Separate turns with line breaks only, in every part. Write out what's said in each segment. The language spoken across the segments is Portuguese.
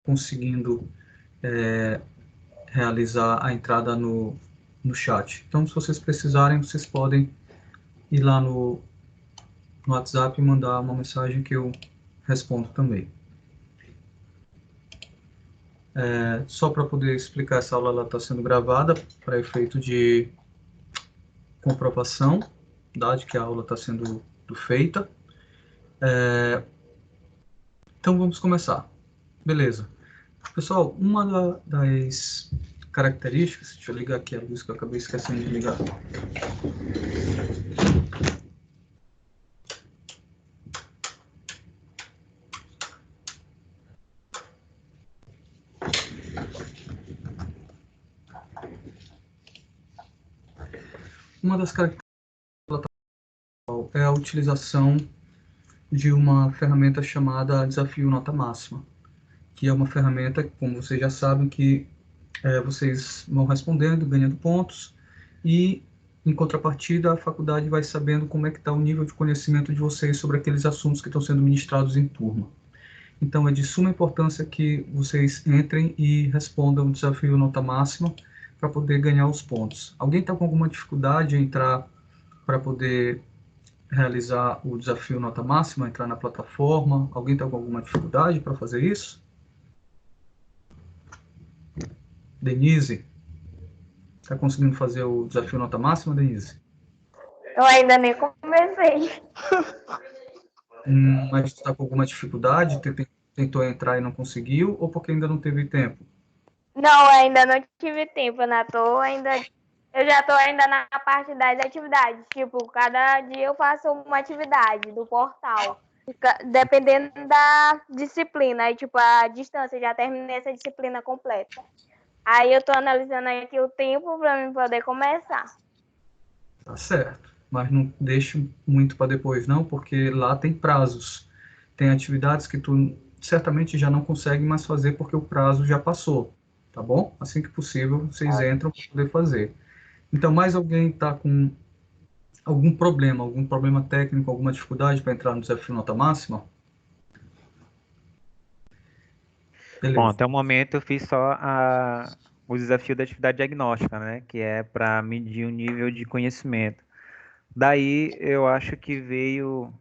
conseguindo realizar a entrada no chat. Então, se vocês precisarem, vocês podem ir lá no WhatsApp e mandar uma mensagem que eu respondo também. Só para poder explicar, essa aula está sendo gravada para efeito de comprovação, de que a aula está sendo feita. Então, vamos começar. Beleza. Pessoal, uma das características... Deixa eu ligar aqui a luz que eu acabei esquecendo de ligar. Uma das características é a utilização de uma ferramenta chamada Desafio Nota Máxima, que é uma ferramenta, como vocês já sabem, que vocês vão respondendo, ganhando pontos, e, em contrapartida, a faculdade vai sabendo como é que está o nível de conhecimento de vocês sobre aqueles assuntos que estão sendo ministrados em turma. Então, é de suma importância que vocês entrem e respondam o Desafio Nota Máxima para poder ganhar os pontos. Alguém está com alguma dificuldade em entrar para poder realizar o Desafio Nota Máxima, entrar na plataforma? Alguém está com alguma dificuldade para fazer isso? Denise, está conseguindo fazer o Desafio Nota Máxima, Denise?
Eu ainda nem comecei.
Mas está com alguma dificuldade? Tentou entrar e não conseguiu? Ou porque ainda não teve tempo?
Não, ainda não tive tempo, eu já tô ainda na parte das atividades. Tipo, cada dia eu faço uma atividade do portal, dependendo da disciplina. Aí, tipo, a distância, já terminei essa disciplina completa. Aí eu tô analisando aqui o tempo para mim poder começar.
Tá certo. Mas não deixe muito para depois, não, porque lá tem prazos. Tem atividades que tu certamente já não consegue mais fazer porque o prazo já passou, tá bom? Assim que possível, vocês entram para poder fazer. Então, mais alguém está com algum problema técnico, alguma dificuldade para entrar no Desafio Nota Máxima?
Bom,
Beleza.
até o momento eu fiz só o desafio da atividade diagnóstica, né? Que é para medir o nível de conhecimento. Daí eu acho que veio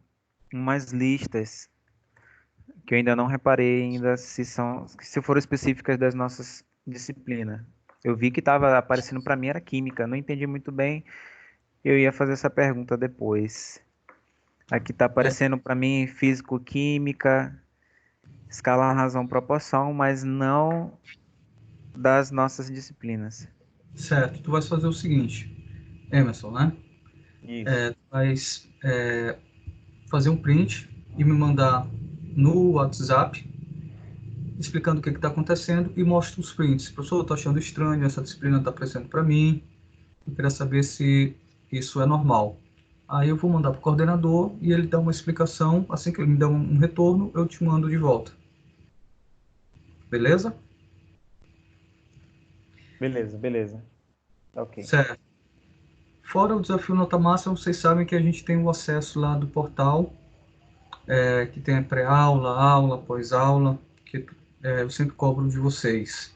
umas listas que eu ainda não reparei ainda se foram específicas das nossas disciplinas. Eu vi que estava aparecendo para mim era química, não entendi muito bem. Eu ia fazer essa pergunta depois. Aqui está aparecendo para mim físico-química, escala, razão, proporção, mas não das nossas disciplinas.
Certo. Tu vais fazer o seguinte, Emerson, né?
Isso.
Tu vais fazer um print e me mandar no WhatsApp explicando o que está acontecendo e mostra os prints. Professor, eu estou achando estranho, essa disciplina está aparecendo para mim, eu queria saber se isso é normal. Aí eu vou mandar para o coordenador e ele dá uma explicação, assim que ele me der um retorno, eu te mando de volta. Beleza?
Beleza, beleza. Ok.
Certo. Fora o desafio Nota Máxima, vocês sabem que a gente tem o acesso lá do portal, que tem a pré-aula, aula, pós-aula, que eu sempre cobro de vocês.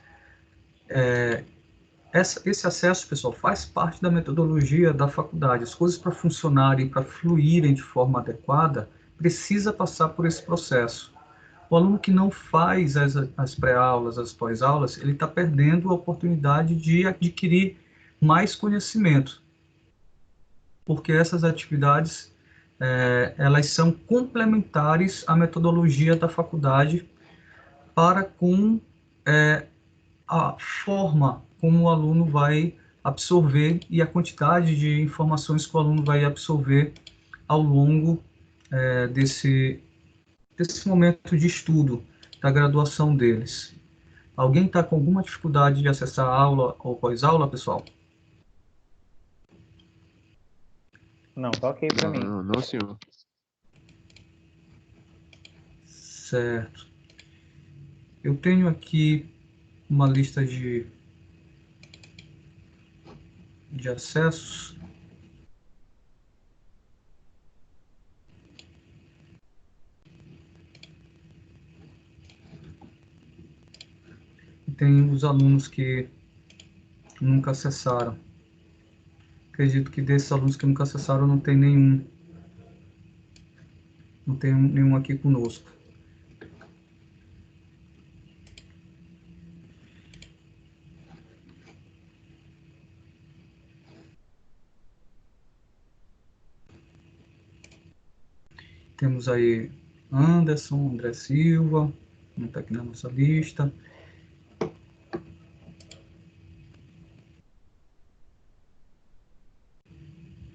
Esse acesso, pessoal, faz parte da metodologia da faculdade. As coisas para funcionarem, para fluírem de forma adequada, precisa passar por esse processo. O aluno que não faz as pré-aulas, as pós-aulas, ele está perdendo a oportunidade de adquirir mais conhecimento, porque essas atividades elas são complementares à metodologia da faculdade para com a forma como o aluno vai absorver e a quantidade de informações que o aluno vai absorver ao longo desse momento de estudo da graduação deles. Alguém está com alguma dificuldade de acessar a aula ou pós-aula, pessoal?
Não, tá ok para mim.
Não, senhor.
Certo. Eu tenho aqui uma lista de acessos. tem os alunos que nunca acessaram. Acredito que desses alunos que nunca acessaram, não tem nenhum. Não tem nenhum aqui conosco. Temos aí Anderson, André Silva, não está aqui na nossa lista.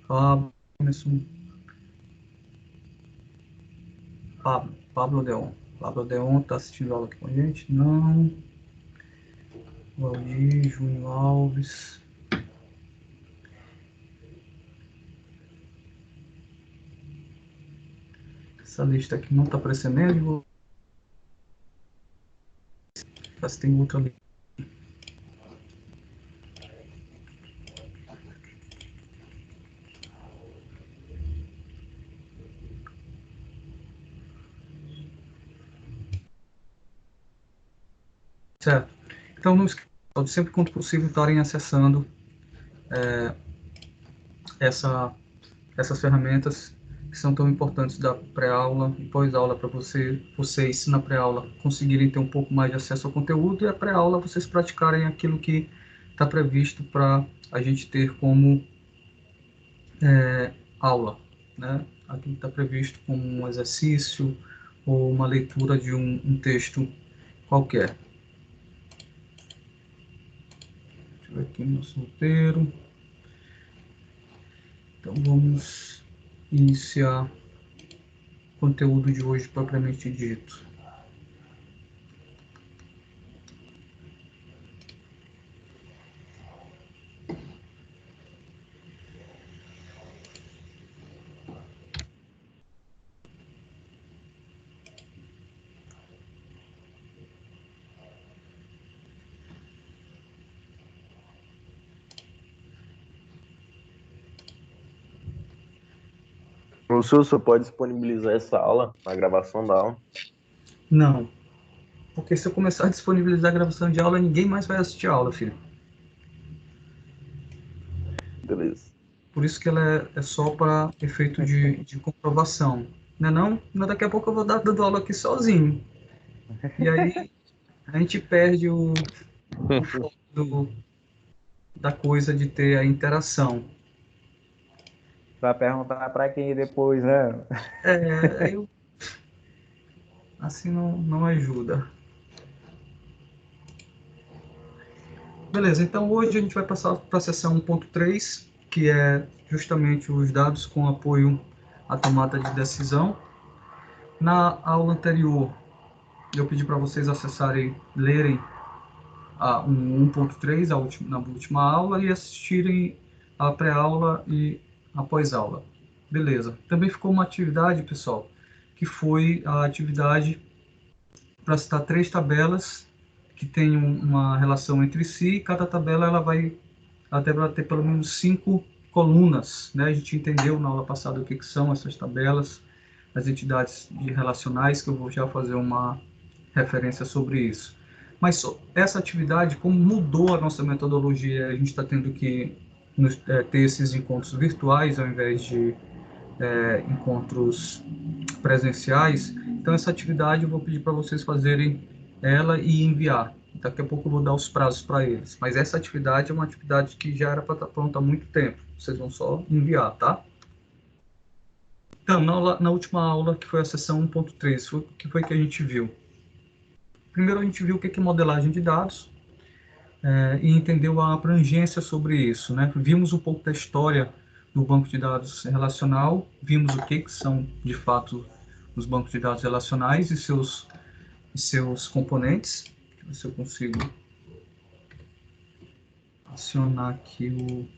Pablo, Emerson, Pablo Deon. Pablo Deon está assistindo aula aqui com a gente? Não. Valdir, Júnior Alves. Essa lista aqui não está aparecendo nem. Mas tem outra ali. Certo. Então, não esqueçam de sempre, quanto possível, estarem acessando essas ferramentas que são tão importantes da pré-aula e pós-aula para vocês na pré-aula conseguirem ter um pouco mais de acesso ao conteúdo e a pré-aula vocês praticarem aquilo que está previsto para a gente ter como aula, né? Aquilo que está previsto como um exercício ou uma leitura de um texto qualquer. Deixa eu ver aqui o nosso roteiro. Então vamos iniciar o conteúdo de hoje propriamente dito.
O senhor pode disponibilizar essa aula, a gravação da aula?
Não, porque se eu começar a disponibilizar a gravação de aula, ninguém mais vai assistir a aula, filho.
Beleza.
Por isso que ela é só para efeito de comprovação. Não é não? Mas daqui a pouco eu vou dar dando aula aqui sozinho. E aí a gente perde o foco da coisa de ter a interação.
Vai perguntar para quem depois, né?
Assim não ajuda. Beleza, então hoje a gente vai passar para a seção 1.3, que é justamente os dados com apoio à tomada de decisão. Na aula anterior, eu pedi para vocês acessarem, lerem a 1.3, na última aula, e assistirem a pré-aula e a pós-aula. Beleza. Também ficou uma atividade, pessoal, que foi a atividade para citar 3 tabelas que têm uma relação entre si, e cada tabela ela deve ter pelo menos 5 colunas, né? A gente entendeu na aula passada o que são essas tabelas, as entidades relacionais, que eu vou já fazer uma referência sobre isso. Mas essa atividade, como mudou a nossa metodologia, a gente está tendo que ter esses encontros virtuais ao invés de encontros presenciais. Então, essa atividade eu vou pedir para vocês fazerem ela e enviar. Daqui a pouco eu vou dar os prazos para eles. Mas essa atividade é uma atividade que já era para estar pronta há muito tempo. Vocês vão só enviar, tá? Então, na última aula, que foi a sessão 1.3, o que foi que a gente viu? Primeiro, a gente viu o que é modelagem de dados e entendeu a abrangência sobre isso, né? Vimos um pouco da história do banco de dados relacional, vimos o que são, de fato, os bancos de dados relacionais e seus componentes. Deixa eu ver se eu consigo acionar aqui o...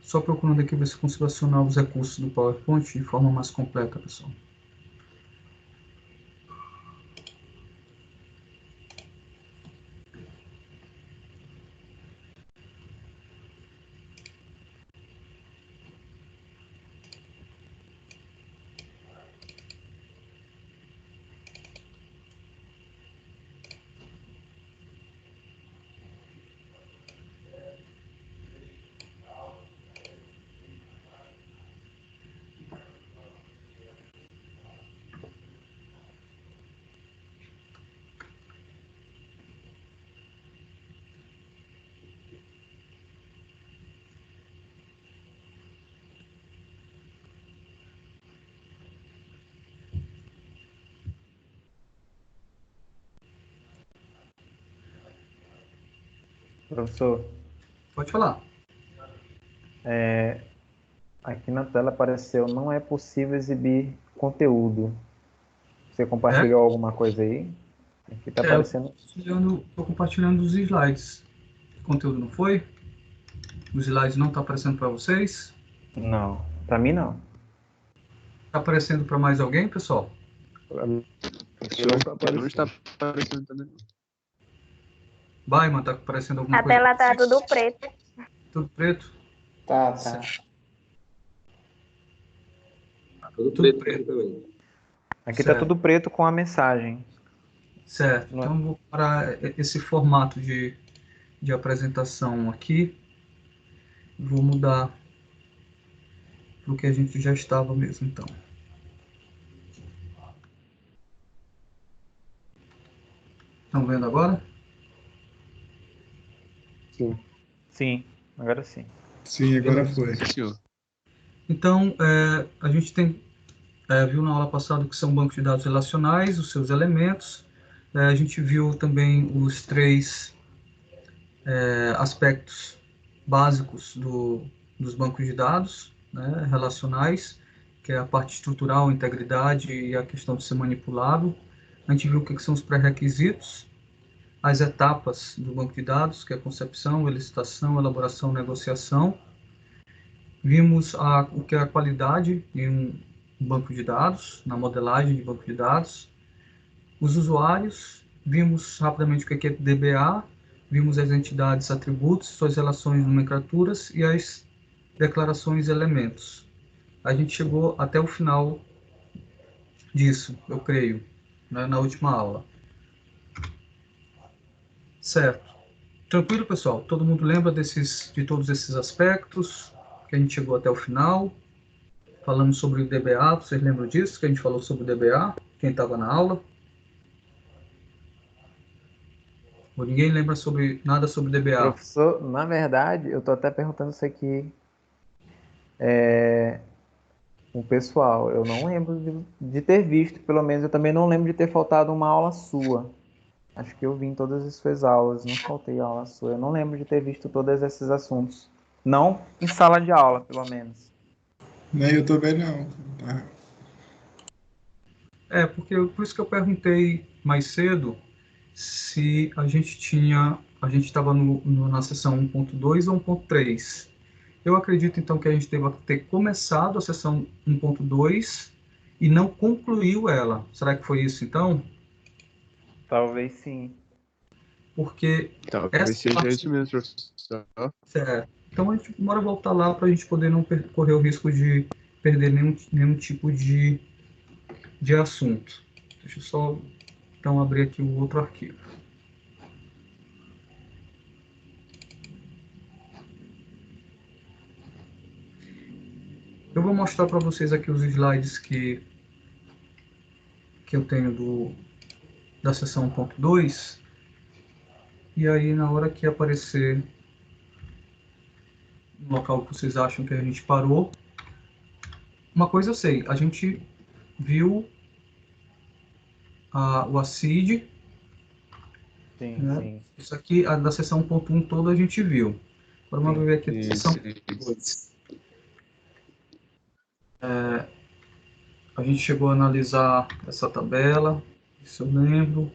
Só procurando aqui ver se eu consigo acionar os recursos do PowerPoint de forma mais completa, pessoal.
Professor,
Pode falar.
aqui na tela apareceu, não é possível exibir conteúdo. Você compartilhou alguma coisa aí? Aqui está aparecendo.
Estou compartilhando os slides. O conteúdo não foi? Os slides não estão aparecendo para vocês?
Não, para mim não.
Está aparecendo para mais alguém, pessoal?
Não está aparecendo também.
Baiman, está aparecendo alguma
A
coisa?
tela tá tudo preto.
Tudo preto?
Tá.
Tudo
Tudo
preto também.
Aqui está
Certo.
tudo preto com a mensagem.
Certo.
Não é?
Então, eu vou para esse formato de apresentação aqui. Vou mudar para o que a gente já estava mesmo, então. Estão vendo agora?
Sim, agora sim.
Sim, agora foi.
Sim, senhor.
Então, a gente viu na aula passada que são bancos de dados relacionais, os seus elementos. A gente viu também os três aspectos básicos dos bancos de dados, né, relacionais, que é a parte estrutural, a integridade e a questão de ser manipulado. A gente viu o que são os pré-requisitos, as etapas do banco de dados, que é a concepção, elicitação, elaboração, negociação. Vimos o que é a qualidade em um banco de dados, na modelagem de banco de dados. Os usuários, vimos rapidamente o que é DBA, vimos as entidades, atributos, suas relações, nomenclaturas e as declarações e elementos. A gente chegou até o final disso, eu creio, né, na última aula. Certo. Tranquilo, pessoal? Todo mundo lembra de todos esses aspectos que a gente chegou até o final? Falamos sobre o DBA, vocês lembram disso, que a gente falou sobre o DBA? Quem estava na aula? Ou ninguém lembra nada sobre DBA?
Professor, na verdade, eu estou até perguntando isso aqui o pessoal. Eu não lembro de ter visto, pelo menos eu também não lembro de ter faltado uma aula sua. Acho que eu vi em todas as suas aulas, não faltei aula sua. Eu não lembro de ter visto todos esses assuntos. Não em sala de aula, pelo menos.
Nem eu também não. Tá.
Por isso que eu perguntei mais cedo se a gente estava na sessão 1.2 ou 1.3. Eu acredito, então, que a gente deva ter começado a sessão 1.2 e não concluiu ela. Será que foi isso, então?
Talvez sim.
Porque
Talvez seja isso mesmo, professor.
certo. Então, a gente bora voltar lá para a gente poder não correr o risco de perder nenhum tipo de assunto. Deixa eu só, então, abrir aqui o outro arquivo. Eu vou mostrar para vocês aqui os slides que eu tenho da sessão 1.2. E aí, na hora que aparecer no local que vocês acham que a gente parou, uma coisa eu sei, a gente viu o ACID,
Sim,
né?
sim.
Isso aqui, a da sessão 1.1 toda a gente viu. Agora vamos ver aqui a sessão 2. A gente chegou a analisar essa tabela, isso eu lembro.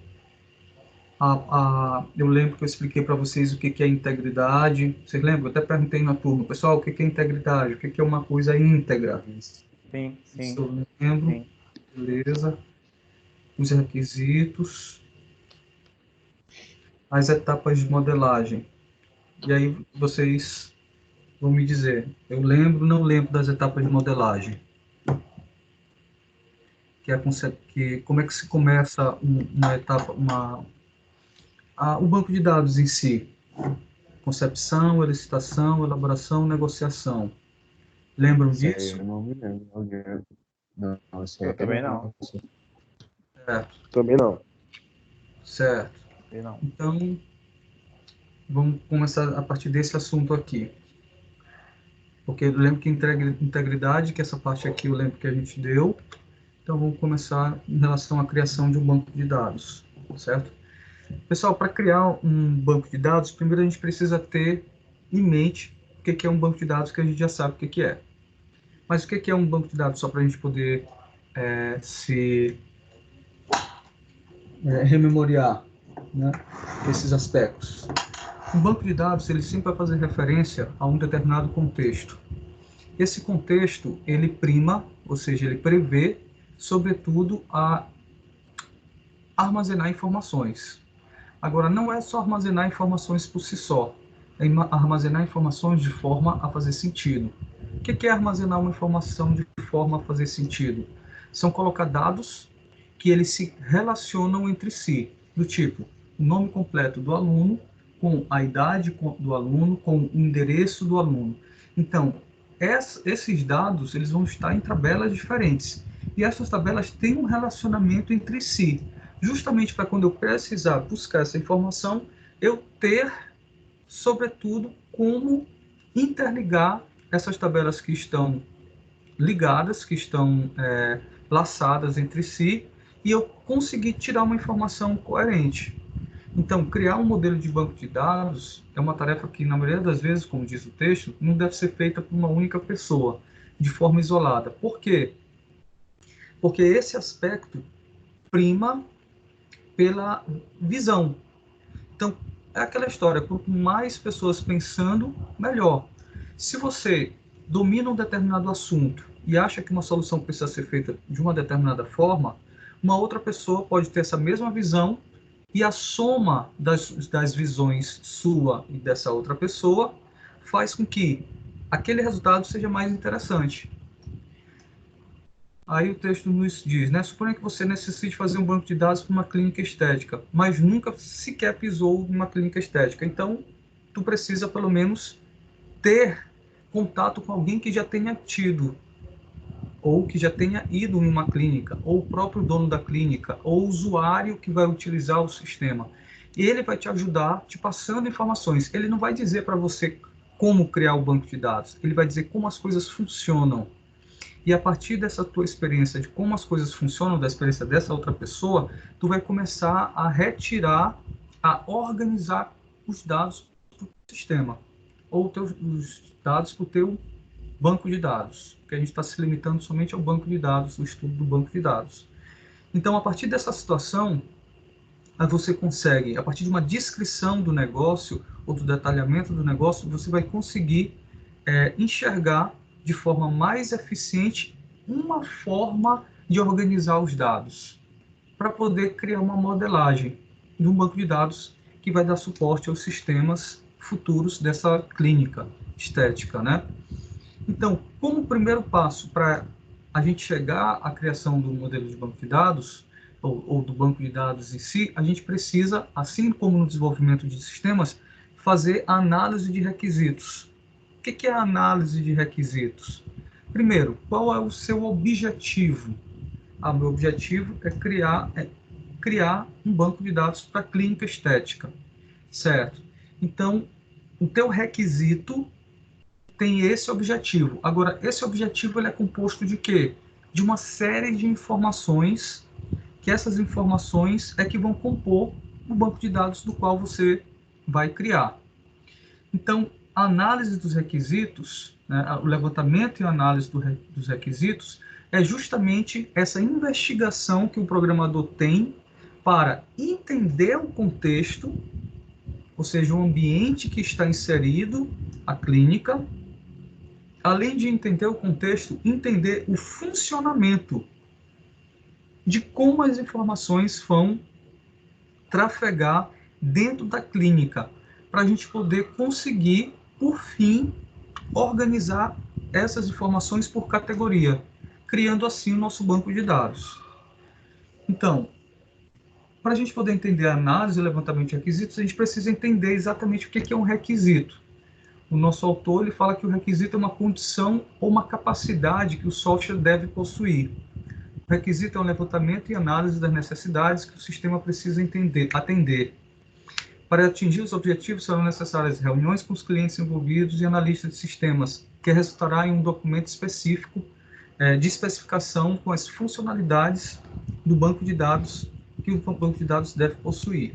Eu lembro que eu expliquei para vocês o que é integridade. Vocês lembram? Eu até perguntei na turma, pessoal, o que é integridade? O que é uma coisa íntegra?
Sim,
Isso
sim.
eu lembro.
Sim.
Beleza. Os requisitos. As etapas de modelagem. E aí vocês vão me dizer, eu lembro, não lembro das etapas de modelagem. Como é que se começa uma etapa, o banco de dados em si. Concepção, elicitação, elaboração, negociação. Lembram disso?
Eu não me lembro. Não,
Eu também não.
Certo.
Também não.
Certo.
Eu não.
Então, vamos começar a partir desse assunto aqui. Porque eu lembro que integridade, que essa parte aqui eu lembro que a gente deu. Então, vamos começar em relação à criação de um banco de dados, certo? Pessoal, para criar um banco de dados, primeiro a gente precisa ter em mente o que é um banco de dados, que a gente já sabe o que é. Mas o que é um banco de dados, só para a gente poder se rememoriar, né, esses aspectos. Um banco de dados, ele sempre vai fazer referência a um determinado contexto. Esse contexto, ele prima, ou seja, ele prevê, sobretudo, a armazenar informações. Agora, não é só armazenar informações por si só, é armazenar informações de forma a fazer sentido. O que é armazenar uma informação de forma a fazer sentido? São colocar dados que eles se relacionam entre si, do tipo, o nome completo do aluno, com a idade do aluno, com o endereço do aluno. Então, esses dados eles vão estar em tabelas diferentes. E essas tabelas têm um relacionamento entre si, justamente para quando eu precisar buscar essa informação, eu ter, sobretudo, como interligar essas tabelas que estão ligadas, que estão laçadas entre si, e eu conseguir tirar uma informação coerente. Então, criar um modelo de banco de dados é uma tarefa que, na maioria das vezes, como diz o texto, não deve ser feita por uma única pessoa, de forma isolada. Por quê? Porque esse aspecto prima pela visão. Então, é aquela história, quanto mais pessoas pensando, melhor. Se você domina um determinado assunto e acha que uma solução precisa ser feita de uma determinada forma, uma outra pessoa pode ter essa mesma visão e a soma das visões sua e dessa outra pessoa faz com que aquele resultado seja mais interessante. Aí o texto nos diz, né? Suponha que você necessite fazer um banco de dados para uma clínica estética, mas nunca sequer pisou em uma clínica estética. Então, tu precisa, pelo menos, ter contato com alguém que já tenha tido, ou que já tenha ido em uma clínica, ou o próprio dono da clínica, ou o usuário que vai utilizar o sistema. E ele vai te ajudar, te passando informações. Ele não vai dizer para você como criar o banco de dados, ele vai dizer como as coisas funcionam. E a partir dessa tua experiência de como as coisas funcionam, da experiência dessa outra pessoa, tu vai começar a retirar, a organizar os dados do sistema, ou os dados para o teu banco de dados, porque a gente está se limitando somente ao banco de dados, o estudo do banco de dados. Então, a partir dessa situação, você consegue, a partir de uma descrição do negócio, ou do detalhamento do negócio, você vai conseguir enxergar de forma mais eficiente uma forma de organizar os dados, para poder criar uma modelagem de um banco de dados que vai dar suporte aos sistemas futuros dessa clínica estética, né? Então, como primeiro passo para a gente chegar à criação do modelo de banco de dados, ou do banco de dados em si, a gente precisa, assim como no desenvolvimento de sistemas, fazer a análise de requisitos. O que é a análise de requisitos? Primeiro, qual é o seu objetivo? Meu objetivo é criar um banco de dados para clínica estética, certo? Então, o teu requisito tem esse objetivo. Agora, esse objetivo ele é composto de quê? De uma série de informações, que essas informações é que vão compor o banco de dados do qual você vai criar. Então, a análise dos requisitos, né, o levantamento e a análise dos requisitos, é justamente essa investigação que o programador tem para entender o contexto, ou seja, o ambiente que está inserido, a clínica, além de entender o contexto, entender o funcionamento de como as informações vão trafegar dentro da clínica, para a gente poder conseguir, por fim, organizar essas informações por categoria, criando assim o nosso banco de dados. Então, para a gente poder entender a análise e o levantamento de requisitos, a gente precisa entender exatamente o que é um requisito. O nosso autor ele fala que o requisito é uma condição ou uma capacidade que o software deve possuir. O requisito é um levantamento e análise das necessidades que o sistema precisa atender. Para atingir os objetivos, serão necessárias reuniões com os clientes envolvidos e analistas de sistemas, que resultará em um documento específico de especificação com as funcionalidades do banco de dados que o banco de dados deve possuir.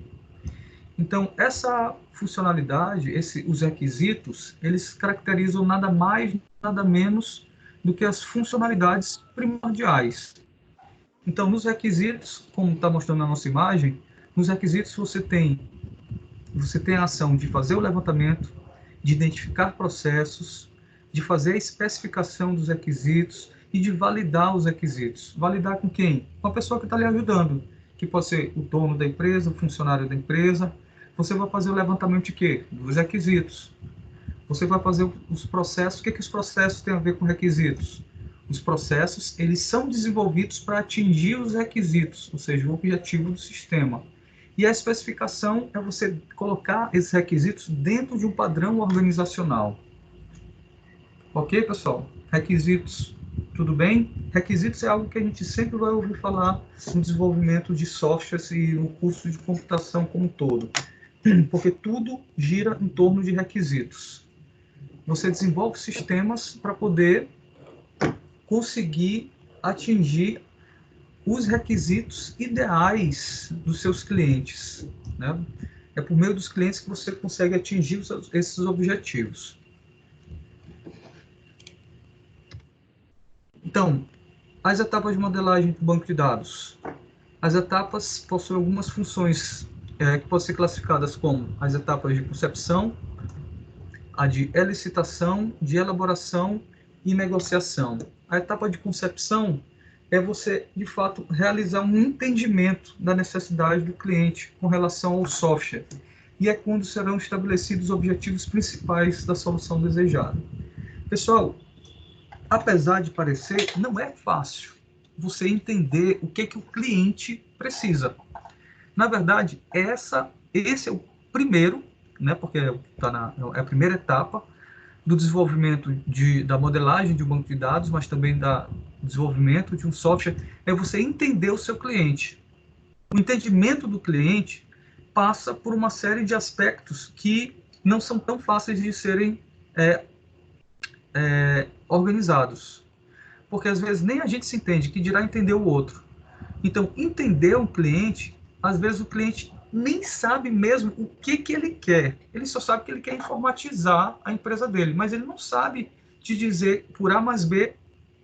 Então, essa funcionalidade, os requisitos, eles caracterizam nada mais, nada menos do que as funcionalidades primordiais. Então, nos requisitos, como está mostrando na nossa imagem, nos requisitos você tem a ação de fazer o levantamento, de identificar processos, de fazer a especificação dos requisitos e de validar os requisitos. Validar com quem? Com a pessoa que está lhe ajudando, que pode ser o dono da empresa, o funcionário da empresa. Você vai fazer o levantamento de quê? Dos requisitos. Você vai fazer os processos. O que os processos têm a ver com requisitos? Os processos, eles são desenvolvidos para atingir os requisitos, ou seja, o objetivo do sistema. E a especificação é você colocar esses requisitos dentro de um padrão organizacional. Ok, pessoal? Requisitos, tudo bem? Requisitos é algo que a gente sempre vai ouvir falar no desenvolvimento de softwares e no curso de computação como um todo. Porque tudo gira em torno de requisitos. Você desenvolve sistemas para poder conseguir atingir os requisitos ideais dos seus clientes, né? É por meio dos clientes que você consegue atingir esses objetivos. Então, as etapas de modelagem do banco de dados. As etapas possuem algumas funções que podem ser classificadas como as etapas de concepção, a de elicitação, de elaboração e negociação. A etapa de concepção é você, de fato, realizar um entendimento da necessidade do cliente com relação ao software. E é quando serão estabelecidos os objetivos principais da solução desejada. Pessoal, apesar de parecer, não é fácil você entender o que o cliente precisa. Na verdade, esse é o primeiro, né, porque é a primeira etapa do desenvolvimento da modelagem de um banco de dados, mas também do desenvolvimento de um software, é você entender o seu cliente. O entendimento do cliente passa por uma série de aspectos que não são tão fáceis de serem organizados. Porque às vezes nem a gente se entende, que dirá entender o outro. Então, entender o cliente, às vezes o cliente nem sabe mesmo o que ele quer. Ele só sabe que ele quer informatizar a empresa dele, mas ele não sabe te dizer, por A mais B,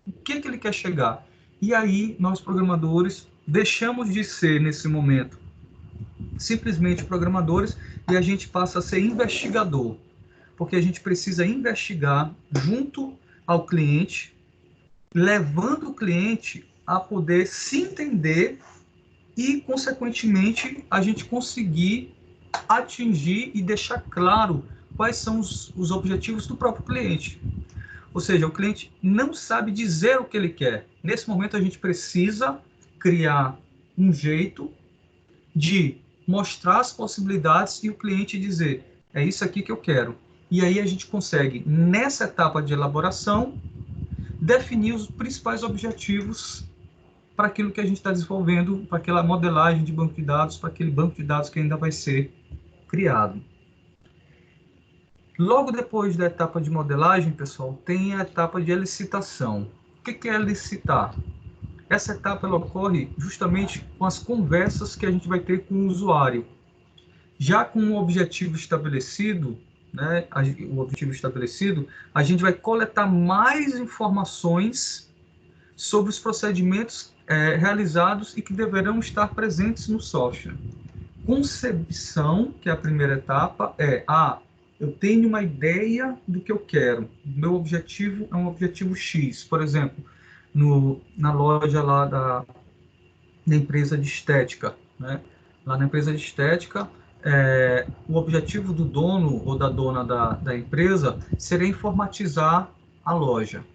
o que ele quer chegar. E aí, nós programadores deixamos de ser, nesse momento, simplesmente programadores e a gente passa a ser investigador. Porque a gente precisa investigar junto ao cliente, levando o cliente a poder se entender e, consequentemente, a gente conseguir atingir e deixar claro quais são os objetivos do próprio cliente. Ou seja, o cliente não sabe dizer o que ele quer. Nesse momento, a gente precisa criar um jeito de mostrar as possibilidades e o cliente dizer, é isso aqui que eu quero. E aí a gente consegue, nessa etapa de elaboração, definir os principais objetivos para aquilo que a gente está desenvolvendo, para aquela modelagem de banco de dados, para aquele banco de dados que ainda vai ser criado. Logo depois da etapa de modelagem, pessoal, tem a etapa de elicitação. O que é elicitar? Essa etapa ela ocorre justamente com as conversas que a gente vai ter com o usuário. Já com o objetivo estabelecido, né, a gente vai coletar mais informações sobre os procedimentos realizados e que deverão estar presentes no software. Concepção, que é a primeira etapa, eu tenho uma ideia do que eu quero. Meu objetivo é um objetivo X. Por exemplo, na loja lá da empresa de estética, né? Lá na empresa de estética, o objetivo do dono ou da dona da empresa seria informatizar a loja.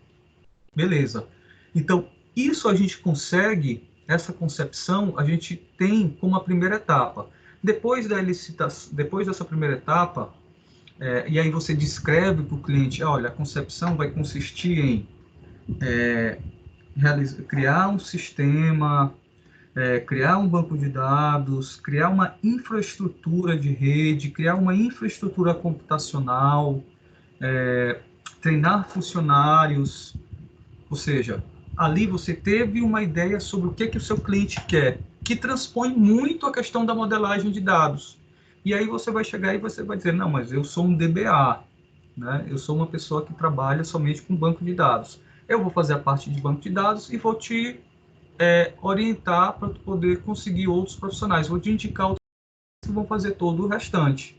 Beleza. Então, isso a gente consegue, essa concepção, a gente tem como a primeira etapa. Depois da licitação, depois dessa primeira etapa, e aí você descreve para o cliente, olha, a concepção vai consistir em criar um sistema, criar um banco de dados, criar uma infraestrutura de rede, criar uma infraestrutura computacional, treinar funcionários, ou seja, ali você teve uma ideia sobre o que o seu cliente quer, que transpõe muito a questão da modelagem de dados. E aí você vai chegar e você vai dizer, não, mas eu sou um DBA, né? Eu sou uma pessoa que trabalha somente com banco de dados. Eu vou fazer a parte de banco de dados e vou te orientar para tu poder conseguir outros profissionais. Vou te indicar outros que vão fazer todo o restante.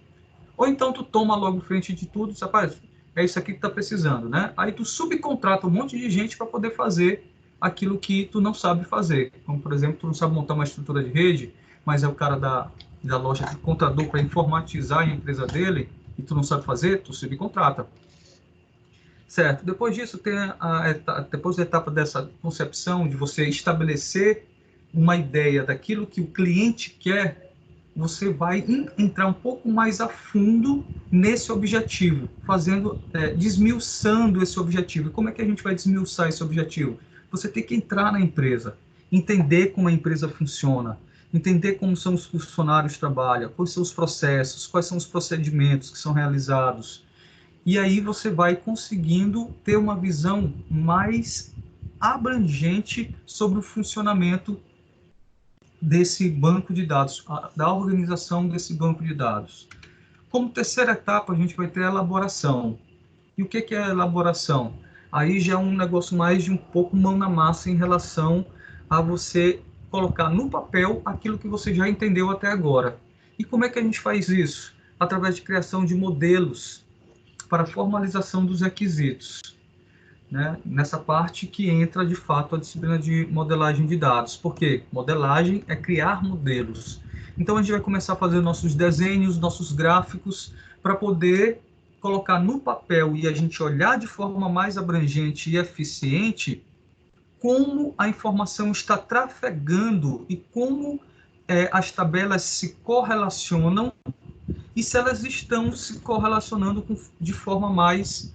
Ou então tu toma logo frente de tudo, rapaz, é isso aqui que tá precisando, né? Aí tu subcontrata um monte de gente para poder fazer aquilo que tu não sabe fazer. Como, por exemplo, tu não sabe montar uma estrutura de rede, mas é o cara da loja que contratou para informatizar a empresa dele e tu não sabe fazer, tu subcontrata. Certo. Depois disso, tem depois da etapa dessa concepção, de você estabelecer uma ideia daquilo que o cliente quer, você vai entrar um pouco mais a fundo nesse objetivo, desmiuçando esse objetivo. E como é que a gente vai desmiuçar esse objetivo? Você tem que entrar na empresa, entender como a empresa funciona, entender como são os funcionários que trabalham, quais são os processos, quais são os procedimentos que são realizados, e aí você vai conseguindo ter uma visão mais abrangente sobre o funcionamento desse banco de dados, da organização desse banco de dados. Como terceira etapa, a gente vai ter a elaboração. E o que é a elaboração? Aí já é um negócio mais de um pouco mão na massa em relação a você colocar no papel aquilo que você já entendeu até agora. E como é que a gente faz isso? Através de criação de modelos para formalização dos requisitos, né? Nessa parte que entra, de fato, a disciplina de modelagem de dados. Por quê? Modelagem é criar modelos. Então, a gente vai começar a fazer nossos desenhos, nossos gráficos, para poder colocar no papel e a gente olhar de forma mais abrangente e eficiente como a informação está trafegando e como as tabelas se correlacionam e se elas estão se correlacionando de forma mais,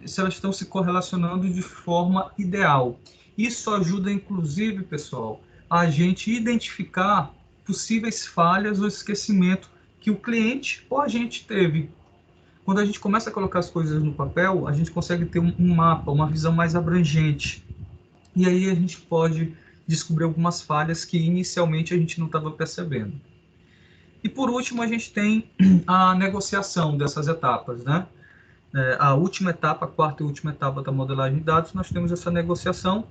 se elas estão se correlacionando de forma ideal. Isso ajuda, inclusive, pessoal, a gente identificar possíveis falhas ou esquecimento que o cliente ou a gente teve. Quando a gente começa a colocar as coisas no papel, a gente consegue ter um mapa, uma visão mais abrangente. E aí a gente pode descobrir algumas falhas que inicialmente a gente não estava percebendo. E por último, a gente tem a negociação dessas etapas, né? A última etapa, a quarta e última etapa da modelagem de dados, nós temos essa negociação,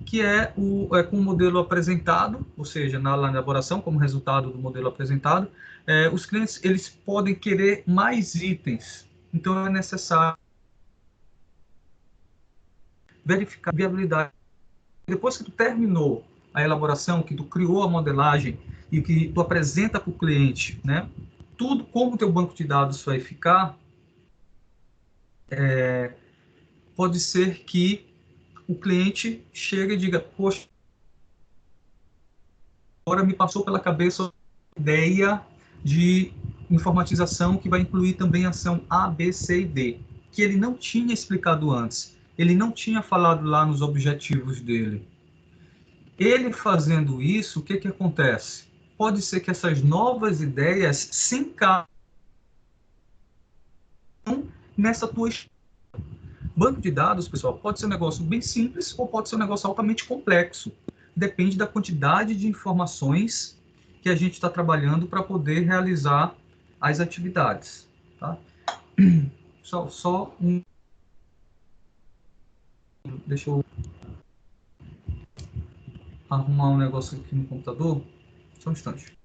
que com o modelo apresentado, ou seja, na elaboração, como resultado do modelo apresentado, os clientes eles podem querer mais itens. Então, é necessário verificar a viabilidade. Depois que tu terminou a elaboração, que tu criou a modelagem e que tu apresenta para o cliente, né? Tudo como o teu banco de dados vai ficar, pode ser que o cliente chegue e diga, poxa, agora me passou pela cabeça a ideia de informatização que vai incluir também a ação A, B, C e D, que ele não tinha explicado antes, ele não tinha falado lá nos objetivos dele. Ele fazendo isso, o que acontece? Pode ser que essas novas ideias se encaixem nessa tua. Banco de dados, pessoal, pode ser um negócio bem simples ou pode ser um negócio altamente complexo. Depende da quantidade de informações que a gente está trabalhando para poder realizar as atividades. Tá? Só um. Deixa eu arrumar um negócio aqui no computador. Só um instante.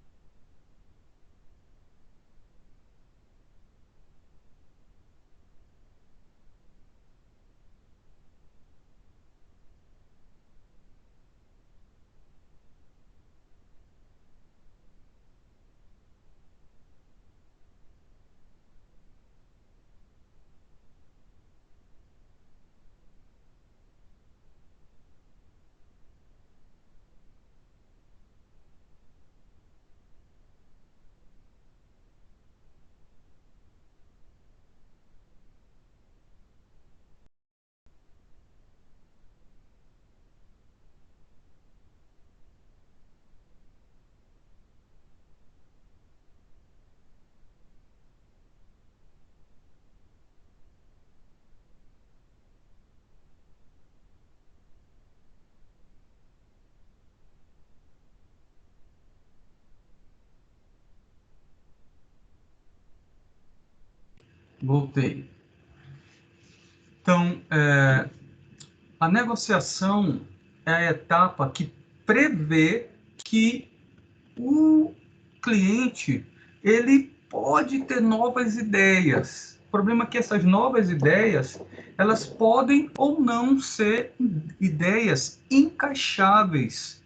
Voltei. Então, a negociação é a etapa que prevê que o cliente ele pode ter novas ideias. O problema é que essas novas ideias elas podem ou não ser ideias encaixáveis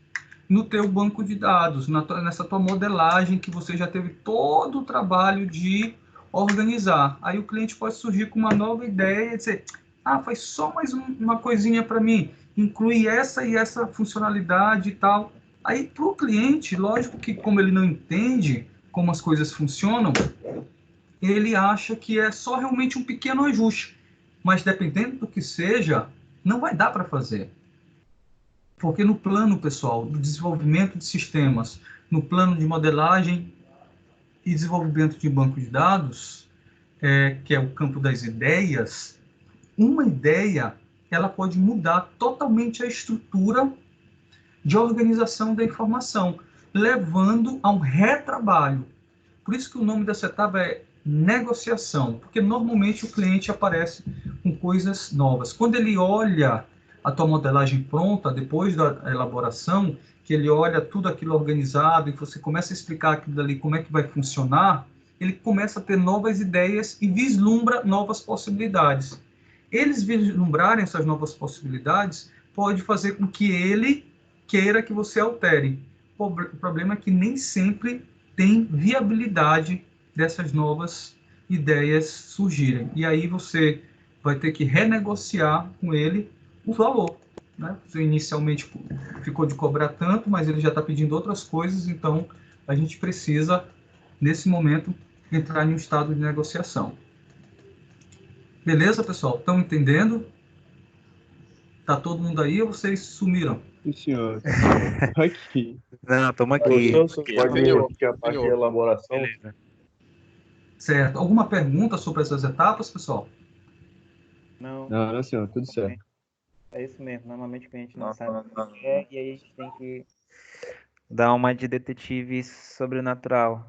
no teu banco de dados, nessa tua modelagem que você já teve todo o trabalho de organizar. Aí o cliente pode surgir com uma nova ideia e dizer, faz só mais uma coisinha para mim, inclui essa e essa funcionalidade e tal. Aí para o cliente, lógico que como ele não entende como as coisas funcionam, ele acha que é só realmente um pequeno ajuste. Mas dependendo do que seja, não vai dar para fazer. Porque no plano, pessoal, do desenvolvimento de sistemas, no plano de modelagem e desenvolvimento de banco de dados, que é o campo das ideias, uma ideia ela pode mudar totalmente a estrutura de organização da informação, levando a um retrabalho. Por isso que o nome dessa etapa é negociação, porque normalmente o cliente aparece com coisas novas. Quando ele olha a tua modelagem pronta, depois da elaboração, que ele olha tudo aquilo organizado e você começa a explicar aquilo dali, como é que vai funcionar, ele começa a ter novas ideias e vislumbra novas possibilidades. Eles vislumbrarem essas novas possibilidades pode fazer com que ele queira que você altere. O problema é que nem sempre tem viabilidade dessas novas ideias surgirem. E aí você vai ter que renegociar com ele o valor. Né? Você inicialmente ficou de cobrar tanto, mas ele já está pedindo outras coisas, então a gente precisa, nesse momento, entrar em um estado de negociação. Beleza, pessoal? Estão entendendo? Tá todo mundo aí ou vocês sumiram?
Sim, senhor. Aqui.
Não, estamos aqui.
Professor, pode repetir a parte de elaboração?
Beleza.
Certo. Alguma pergunta sobre essas etapas, pessoal?
Não, senhor, tudo certo.
É isso mesmo. Normalmente o cliente não sabe o que é, e aí a gente tem que dar uma de detetive sobrenatural.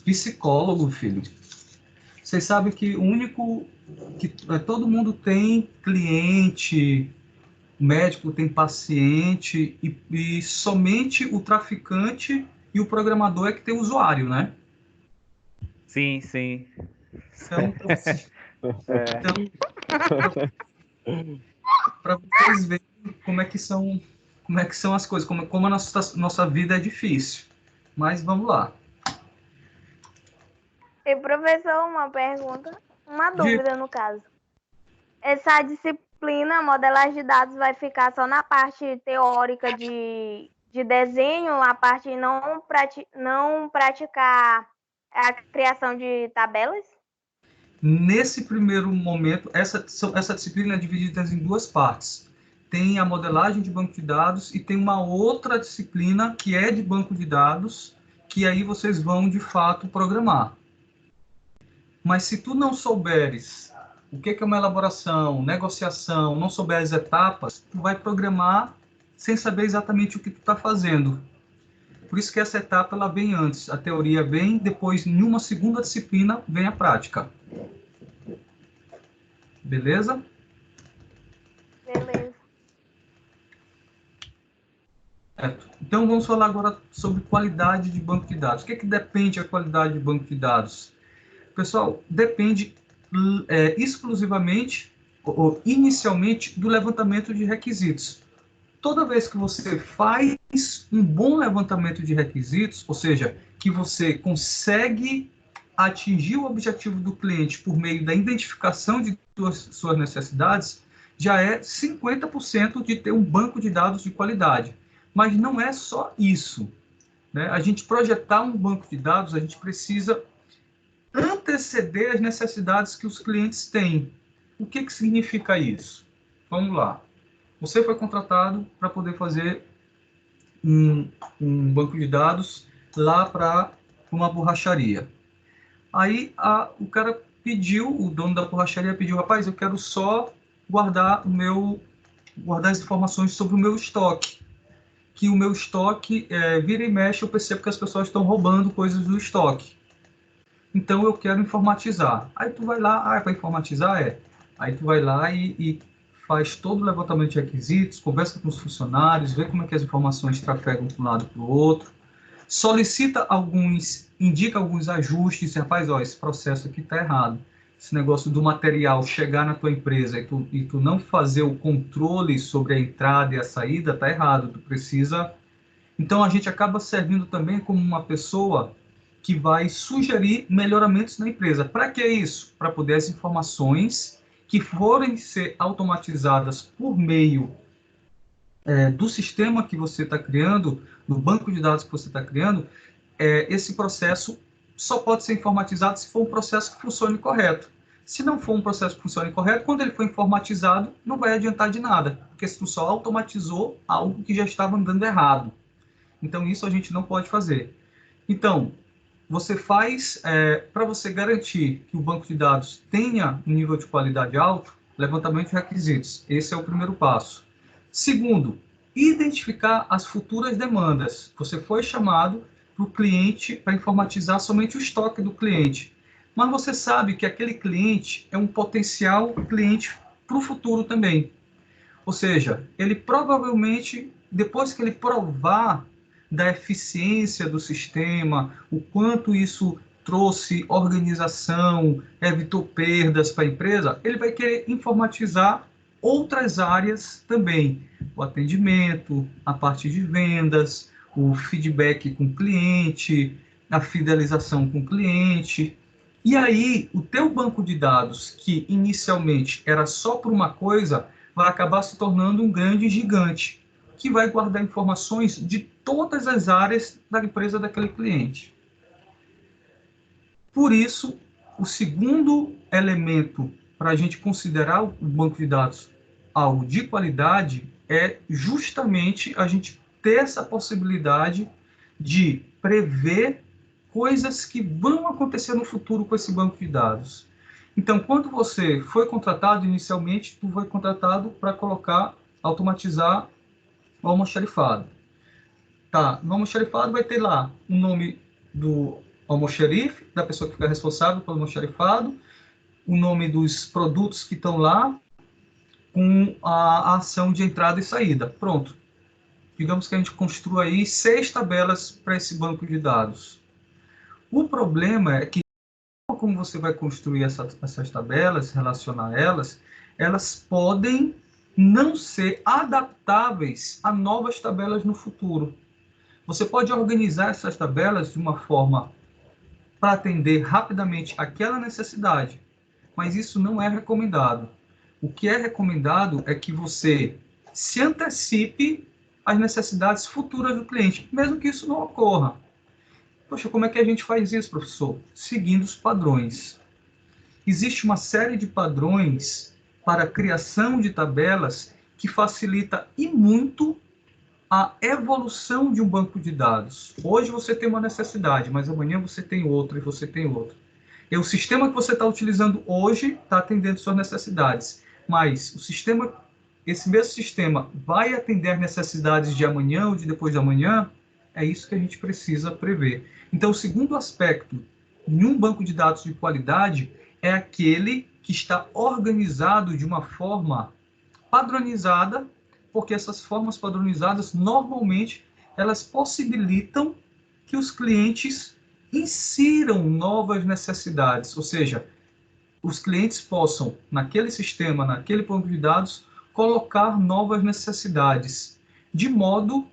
Psicólogo, filho. Vocês sabem que o único que todo mundo tem cliente, médico tem paciente e somente o traficante e o programador é que tem usuário, né?
Sim, sim.
Então, para vocês verem como é que são as coisas, como a nossa vida é difícil. Mas vamos lá.
E professor, uma pergunta, uma dúvida no caso. Essa disciplina, modelagem de dados, vai ficar só na parte teórica de desenho, a parte não praticar a criação de tabelas?
Nesse primeiro momento, essa disciplina é dividida em duas partes. Tem a modelagem de banco de dados e tem uma outra disciplina que é de banco de dados, que aí vocês vão, de fato, programar. Mas se tu não souberes o que é uma elaboração, negociação, não souber as etapas, tu vai programar sem saber exatamente o que tu está fazendo. Por isso que essa etapa ela vem antes. A teoria vem, depois, em uma segunda disciplina, vem a prática. Beleza?
Beleza.
Então, vamos falar agora sobre qualidade de banco de dados. O que depende da qualidade de banco de dados? Pessoal, depende exclusivamente ou inicialmente do levantamento de requisitos. Toda vez que você faz um bom levantamento de requisitos, ou seja, que você consegue atingir o objetivo do cliente por meio da identificação de suas necessidades, já é 50% de ter um banco de dados de qualidade. Mas não é só isso, né? A gente projetar um banco de dados, a gente precisa anteceder as necessidades que os clientes têm. O que significa isso? Vamos lá. Você foi contratado para poder fazer um banco de dados lá para uma borracharia. Aí o cara pediu, o dono da borracharia pediu, rapaz, eu quero só guardar as informações sobre o meu estoque. Que o meu estoque, vira e mexe, eu percebo que as pessoas estão roubando coisas do estoque. Então, eu quero informatizar. Aí tu vai lá, para informatizar Aí tu vai lá e faz todo o levantamento de requisitos, conversa com os funcionários, vê como é que as informações trafegam de um lado para o outro, solicita indica alguns ajustes, rapaz, ó, esse processo aqui está errado. Esse negócio do material chegar na tua empresa e tu não fazer o controle sobre a entrada e a saída, está errado, tu precisa... Então, a gente acaba servindo também como uma pessoa que vai sugerir melhoramentos na empresa. Para que isso? Para poder as informações que forem ser automatizadas por meio do sistema que você está criando, do banco de dados que você está criando, esse processo só pode ser informatizado se for um processo que funcione correto. Se não for um processo que funcione correto, quando ele for informatizado, não vai adiantar de nada, porque tu só automatizou algo que já estava andando errado. Então, isso a gente não pode fazer. Então, você faz, para você garantir que o banco de dados tenha um nível de qualidade alto, levantamento de requisitos. Esse é o primeiro passo. Segundo, identificar as futuras demandas. Você foi chamado para o cliente para informatizar somente o estoque do cliente. Mas você sabe que aquele cliente é um potencial cliente para o futuro também. Ou seja, ele provavelmente, depois que ele provar da eficiência do sistema, o quanto isso trouxe organização, evitou perdas para a empresa, ele vai querer informatizar outras áreas também. O atendimento, a parte de vendas, o feedback com o cliente, a fidelização com o cliente. E aí, o teu banco de dados, que inicialmente era só para uma coisa, vai acabar se tornando um grande gigante, que vai guardar informações de todas as áreas da empresa daquele cliente. Por isso, o segundo elemento para a gente considerar o banco de dados algo de qualidade é justamente a gente ter essa possibilidade de prever coisas que vão acontecer no futuro com esse banco de dados. Então, quando você foi contratado, inicialmente, tu foi contratado para automatizar o almoxarifado. Tá, no almoxarifado vai ter lá o nome do almoxarife, da pessoa que fica responsável pelo almoxarifado, o nome dos produtos que estão lá, com a ação de entrada e saída. Pronto. Digamos que a gente construa aí 6 tabelas para esse banco de dados. O problema é que, como você vai construir essas tabelas, relacionar elas podem não ser adaptáveis a novas tabelas no futuro. Você pode organizar essas tabelas de uma forma para atender rapidamente aquela necessidade, mas isso não é recomendado. O que é recomendado é que você se antecipe às necessidades futuras do cliente, mesmo que isso não ocorra. Poxa, como é que a gente faz isso, professor? Seguindo os padrões. Existe uma série de padrões para a criação de tabelas que facilita e muito a evolução de um banco de dados. Hoje você tem uma necessidade, mas amanhã você tem outra e você tem outra. E o sistema que você está utilizando hoje está atendendo suas necessidades, mas esse mesmo sistema vai atender as necessidades de amanhã ou de depois de amanhã? É isso que a gente precisa prever. Então, o segundo aspecto em um banco de dados de qualidade é aquele que está organizado de uma forma padronizada, porque essas formas padronizadas, normalmente, elas possibilitam que os clientes insiram novas necessidades, ou seja, os clientes possam, naquele sistema, naquele banco de dados, colocar novas necessidades, de modo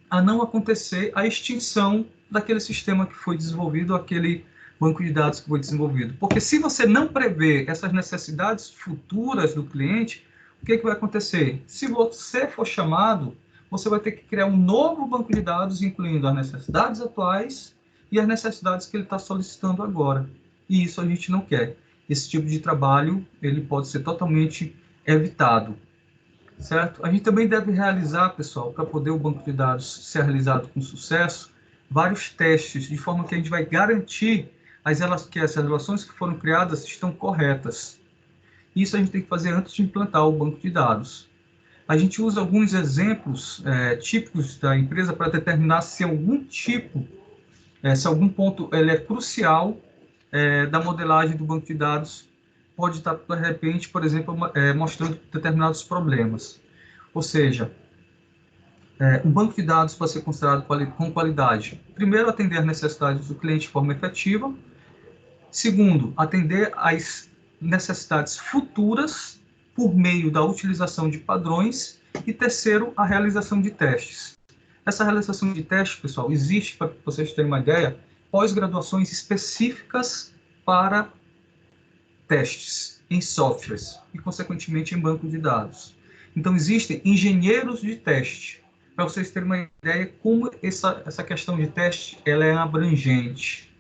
a não acontecer a extinção daquele sistema que foi desenvolvido, aquele banco de dados que foi desenvolvido. Porque se você não prever essas necessidades futuras do cliente, o que vai acontecer? Se você for chamado, você vai ter que criar um novo banco de dados, incluindo as necessidades atuais e as necessidades que ele está solicitando agora. E isso a gente não quer. Esse tipo de trabalho, ele pode ser totalmente evitado. Certo? A gente também deve realizar, pessoal, para poder o banco de dados ser realizado com sucesso, vários testes, de forma que a gente vai garantir que as relações que foram criadas estão corretas. Isso a gente tem que fazer antes de implantar o banco de dados. A gente usa alguns exemplos típicos da empresa para determinar se algum ponto ele é crucial da modelagem do banco de dados pode estar, de repente, por exemplo, mostrando determinados problemas. Ou seja, um banco de dados pode ser considerado com qualidade. Primeiro, atender às necessidades do cliente de forma efetiva. Segundo, atender às necessidades futuras por meio da utilização de padrões. E terceiro, a realização de testes. Essa realização de testes, pessoal, existe, para vocês terem uma ideia, pós-graduações específicas para testes em softwares e, consequentemente, em banco de dados. Então, existem engenheiros de teste. Para vocês terem uma ideia como essa questão de teste ela é abrangente.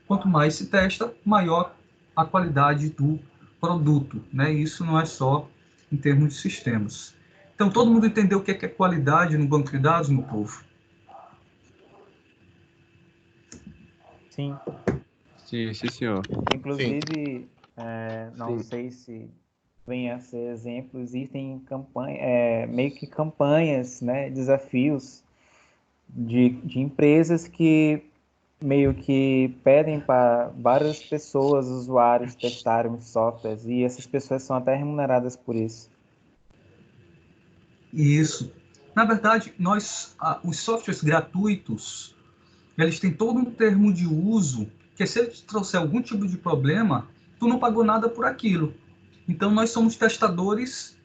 Quanto mais se testa, maior a qualidade do produto, né? Isso não é só em termos de sistemas. Então, todo mundo entendeu o que é qualidade no banco de dados, meu povo?
Sim.
Sim, senhor.
Inclusive, não sei se vem a ser exemplo, existem meio que campanhas, né, desafios de empresas que meio que pedem para várias pessoas, usuários, testarem os softwares, e essas pessoas são até remuneradas por isso.
Isso. Na verdade, os softwares gratuitos, eles têm todo um termo de uso, que se ele te trouxer algum tipo de problema, tu não pagou nada por aquilo. Então, nós somos testadores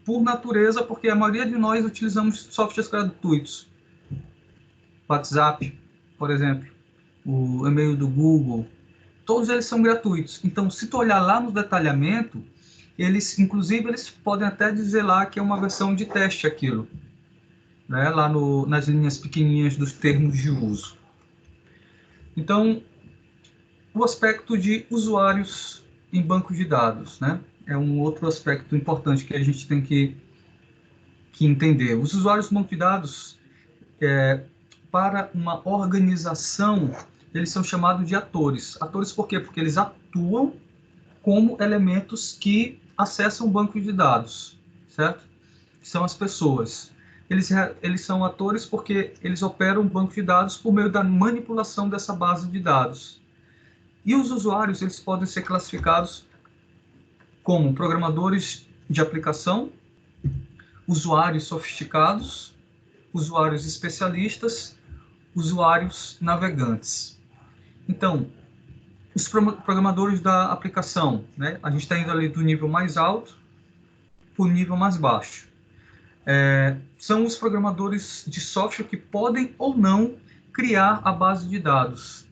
por natureza, porque a maioria de nós utilizamos softwares gratuitos. WhatsApp, por exemplo, o e-mail do Google, todos eles são gratuitos. Então, se tu olhar lá no detalhamento, inclusive, eles podem até dizer lá que é uma versão de teste aquilo, né? Lá nas linhas pequenininhas dos termos de uso. Então, o aspecto de usuários em bancos de dados, né? É um outro aspecto importante que a gente tem que entender. Os usuários do banco de dados, para uma organização, eles são chamados de atores. Atores por quê? Porque eles atuam como elementos que acessam o banco de dados, certo? São as pessoas. Eles são atores porque eles operam o banco de dados por meio da manipulação dessa base de dados. E os usuários, eles podem ser classificados como programadores de aplicação, usuários sofisticados, usuários especialistas, usuários navegantes. Então, os programadores da aplicação, né? A gente está indo ali do nível mais alto para o nível mais baixo. São os programadores de software que podem ou não criar a base de dados.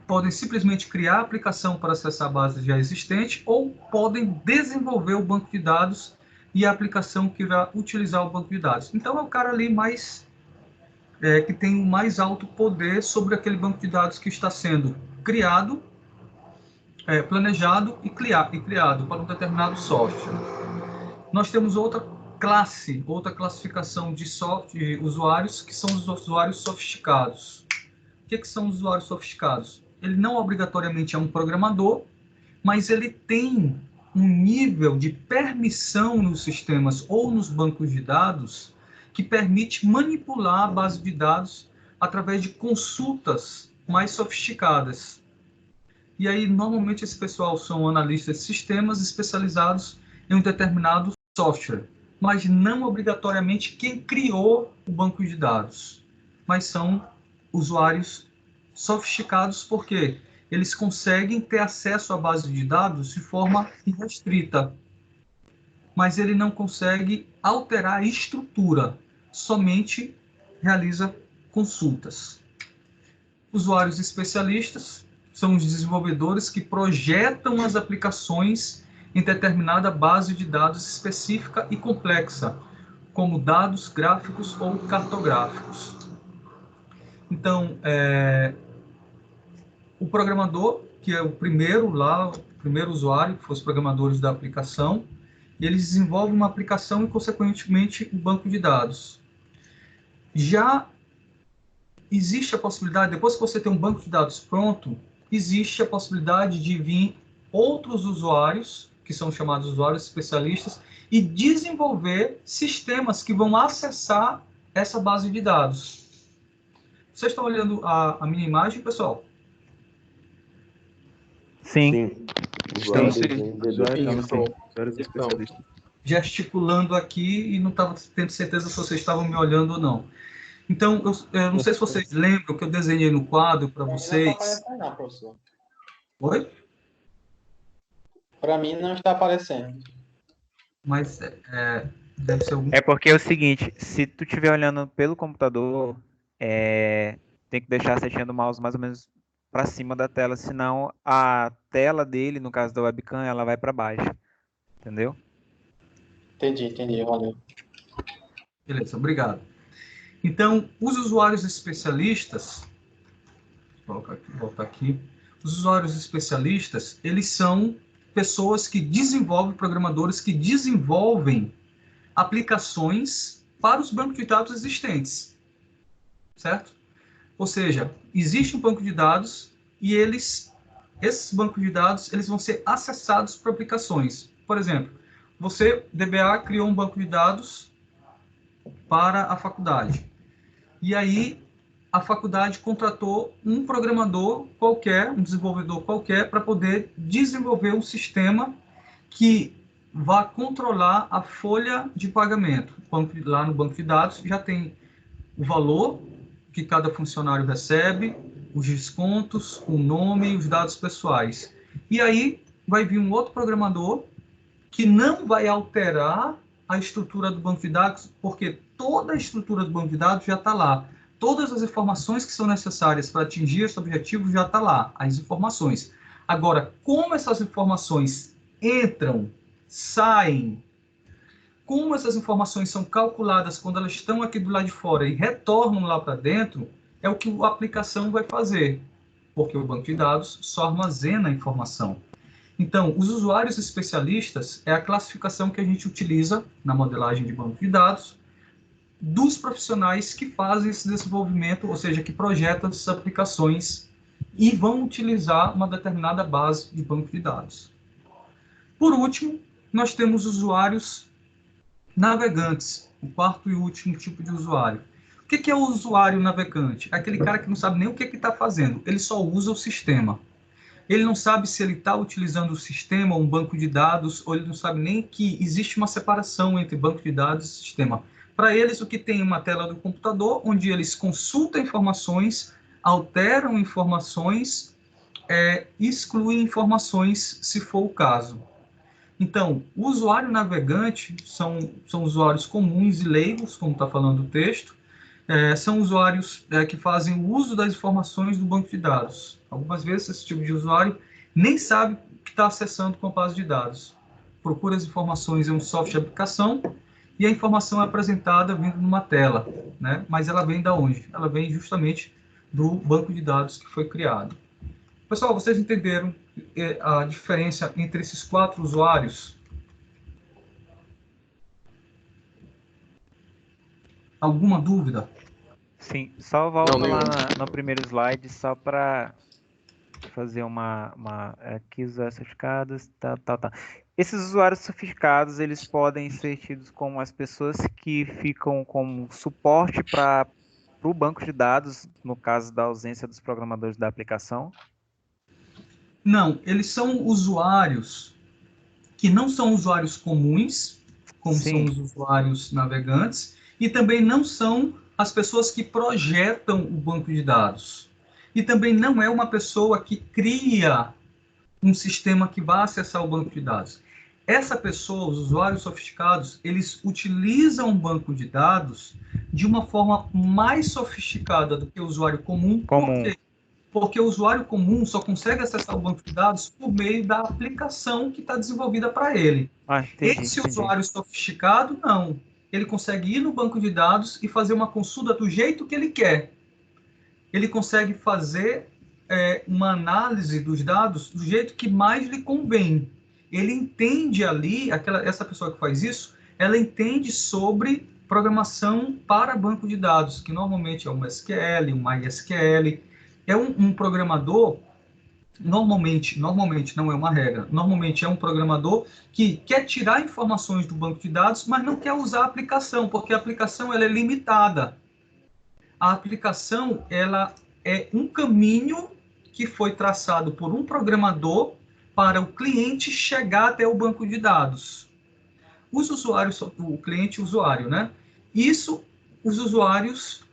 Podem simplesmente criar a aplicação para acessar a base já existente ou podem desenvolver o banco de dados e a aplicação que vai utilizar o banco de dados. Então, é o cara ali que tem o mais alto poder sobre aquele banco de dados que está sendo criado, planejado e criado para um determinado software. Nós temos outra classificação de usuários, que são os usuários sofisticados. O que são os usuários sofisticados? Ele não obrigatoriamente é um programador, mas ele tem um nível de permissão nos sistemas ou nos bancos de dados que permite manipular a base de dados através de consultas mais sofisticadas. E aí, normalmente, esse pessoal são analistas de sistemas especializados em um determinado software, mas não obrigatoriamente quem criou o banco de dados, mas são usuários sofisticados porque eles conseguem ter acesso à base de dados de forma irrestrita, mas ele não consegue alterar a estrutura, somente realiza consultas. Usuários especialistas são os desenvolvedores que projetam as aplicações em determinada base de dados específica e complexa, como dados gráficos ou cartográficos. Então, o programador, que é o primeiro usuário, que foram os programadores da aplicação, eles desenvolvem uma aplicação e, consequentemente, o banco de dados. Já existe a possibilidade, depois que você tem um banco de dados pronto, existe a possibilidade de vir outros usuários, que são chamados usuários especialistas, e desenvolver sistemas que vão acessar essa base de dados. Vocês estão olhando a minha imagem, pessoal?
Sim.
Então,
Usuário
sim.
desenho DB.
Usuários especialistas.
Gesticulando aqui e não estava tendo certeza se vocês estavam me olhando ou não. Então, eu não sei se vocês lembram que eu desenhei no quadro para vocês.
Não está aparecendo, não, professor.
Oi?
Para mim não está aparecendo.
Mas deve ser algum.
É porque é o seguinte, se tu estiver olhando pelo computador, tem que deixar a setinha do mouse mais ou menos para cima da tela, senão a tela dele, no caso da webcam, ela vai para baixo. Entendeu?
Entendi, valeu.
Beleza, obrigado. Então, os usuários especialistas, voltar aqui. Os usuários especialistas, eles são pessoas que desenvolvem, programadores que desenvolvem aplicações para os bancos de dados existentes, certo? Ou seja, existe um banco de dados e esses bancos de dados, eles vão ser acessados por aplicações. Por exemplo, você, DBA, criou um banco de dados para a faculdade. E aí, a faculdade contratou um programador qualquer, um desenvolvedor qualquer, para poder desenvolver um sistema que vá controlar a folha de pagamento. Lá no banco de dados já tem o valor que cada funcionário recebe, os descontos, o nome e os dados pessoais. E aí vai vir um outro programador que não vai alterar a estrutura do banco de dados, porque toda a estrutura do banco de dados já está lá. Todas as informações que são necessárias para atingir esse objetivo já está lá, as informações. Agora, como essas informações entram, saem, como essas informações são calculadas quando elas estão aqui do lado de fora e retornam lá para dentro, é o que a aplicação vai fazer, porque o banco de dados só armazena a informação. Então, os usuários especialistas é a classificação que a gente utiliza na modelagem de banco de dados dos profissionais que fazem esse desenvolvimento, ou seja, que projetam essas aplicações e vão utilizar uma determinada base de banco de dados. Por último, nós temos usuários navegantes, o quarto e último tipo de usuário. O que é o usuário navegante? É aquele cara que não sabe nem o que está fazendo, ele só usa o sistema. Ele não sabe se ele está utilizando o sistema, um banco de dados, ou ele não sabe nem que existe uma separação entre banco de dados e sistema. Para eles, o que tem é uma tela do computador, onde eles consultam informações, alteram informações, excluem informações, se for o caso. Então, o usuário navegante são usuários comuns e leigos, como está falando o texto, são usuários que fazem o uso das informações do banco de dados. Algumas vezes esse tipo de usuário nem sabe o que está acessando com a base de dados. Procura as informações em um software de aplicação e a informação é apresentada vindo numa tela, né? Mas ela vem da onde? Ela vem justamente do banco de dados que foi criado. Pessoal, vocês entenderam a diferença entre esses quatro usuários? Alguma dúvida?
Sim, só volta lá no primeiro slide, só para fazer aqui os usuários sofisticados, tá. Esses usuários sofisticados, eles podem ser tidos como as pessoas que ficam como suporte para o banco de dados, no caso da ausência dos programadores da aplicação?
Não, eles são usuários que não são usuários comuns, como
Sim.
são os usuários navegantes, e também não são as pessoas que projetam o banco de dados. E também não é uma pessoa que cria um sistema que vai acessar o banco de dados. Essa pessoa, os usuários sofisticados, eles utilizam o banco de dados de uma forma mais sofisticada do que o usuário comum. Por quê? Porque o usuário comum só consegue acessar o banco de dados por meio da aplicação que está desenvolvida para ele. Esse usuário sofisticado, não. Ele consegue ir no banco de dados e fazer uma consulta do jeito que ele quer. Ele consegue fazer uma análise dos dados do jeito que mais lhe convém. Ele entende ali, essa pessoa que faz isso, ela entende sobre programação para banco de dados, que normalmente é um SQL, um MySQL. É um programador, normalmente não é uma regra, normalmente é um programador que quer tirar informações do banco de dados, mas não quer usar a aplicação, porque a aplicação ela é limitada. A aplicação ela é um caminho que foi traçado por um programador para o cliente chegar até o banco de dados. Os usuários, o cliente e o usuário, né? Isso, os usuários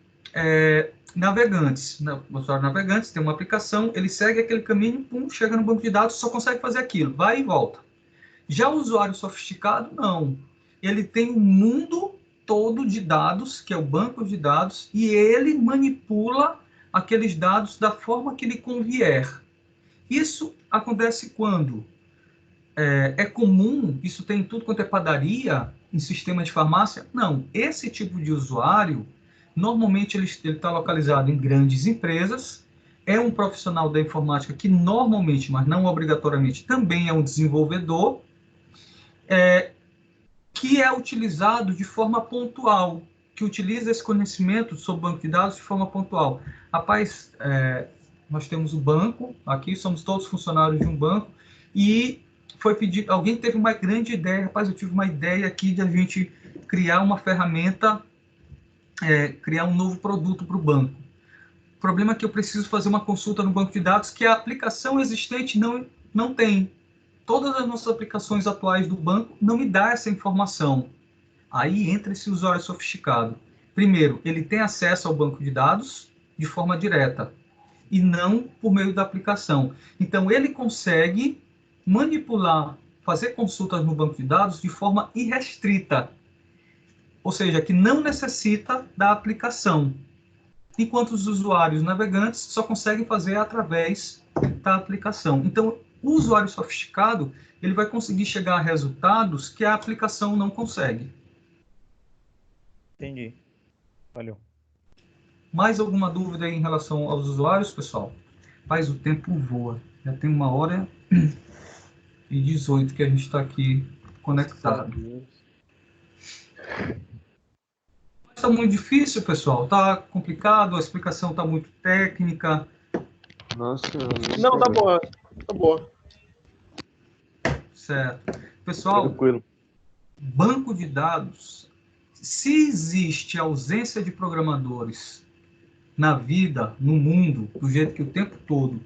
navegantes. Os usuários navegantes tem uma aplicação, ele segue aquele caminho, pum, chega no banco de dados, só consegue fazer aquilo, vai e volta. Já o usuário sofisticado, não. Ele tem um mundo todo de dados, que é o banco de dados, e ele manipula aqueles dados da forma que lhe convier. Isso acontece quando é comum, isso tem em tudo quanto é padaria, em sistema de farmácia? Não. Esse tipo de usuário, normalmente ele está localizado em grandes empresas, é um profissional da informática que normalmente, mas não obrigatoriamente, também é um desenvolvedor, que é utilizado de forma pontual, que utiliza esse conhecimento sobre banco de dados de forma pontual. Rapaz, nós temos o banco, aqui somos todos funcionários de um banco, e foi pedido, alguém teve uma grande ideia, rapaz, eu tive uma ideia aqui de a gente criar uma ferramenta, criar um novo produto para o banco. O problema é que eu preciso fazer uma consulta no banco de dados que a aplicação existente não tem. Todas as nossas aplicações atuais do banco não me dá essa informação. Aí entra esse usuário sofisticado. Primeiro, ele tem acesso ao banco de dados de forma direta e não por meio da aplicação. Então, ele consegue manipular, fazer consultas no banco de dados de forma irrestrita, ou seja, que não necessita da aplicação, enquanto os usuários navegantes só conseguem fazer através da aplicação. Então, o usuário sofisticado, ele vai conseguir chegar a resultados que a aplicação não consegue.
Entendi. Valeu.
Mais alguma dúvida aí em relação aos usuários, pessoal? Mas o tempo voa. Já tem 1h18 que a gente está aqui conectado. Está muito difícil, pessoal? Está complicado? A explicação está muito técnica?
Nossa,
Não, tá boa. Tá boa.
Certo. Pessoal,
tranquilo.
banco de dados, se existe ausência de programadores na vida, no mundo, do jeito que o tempo todo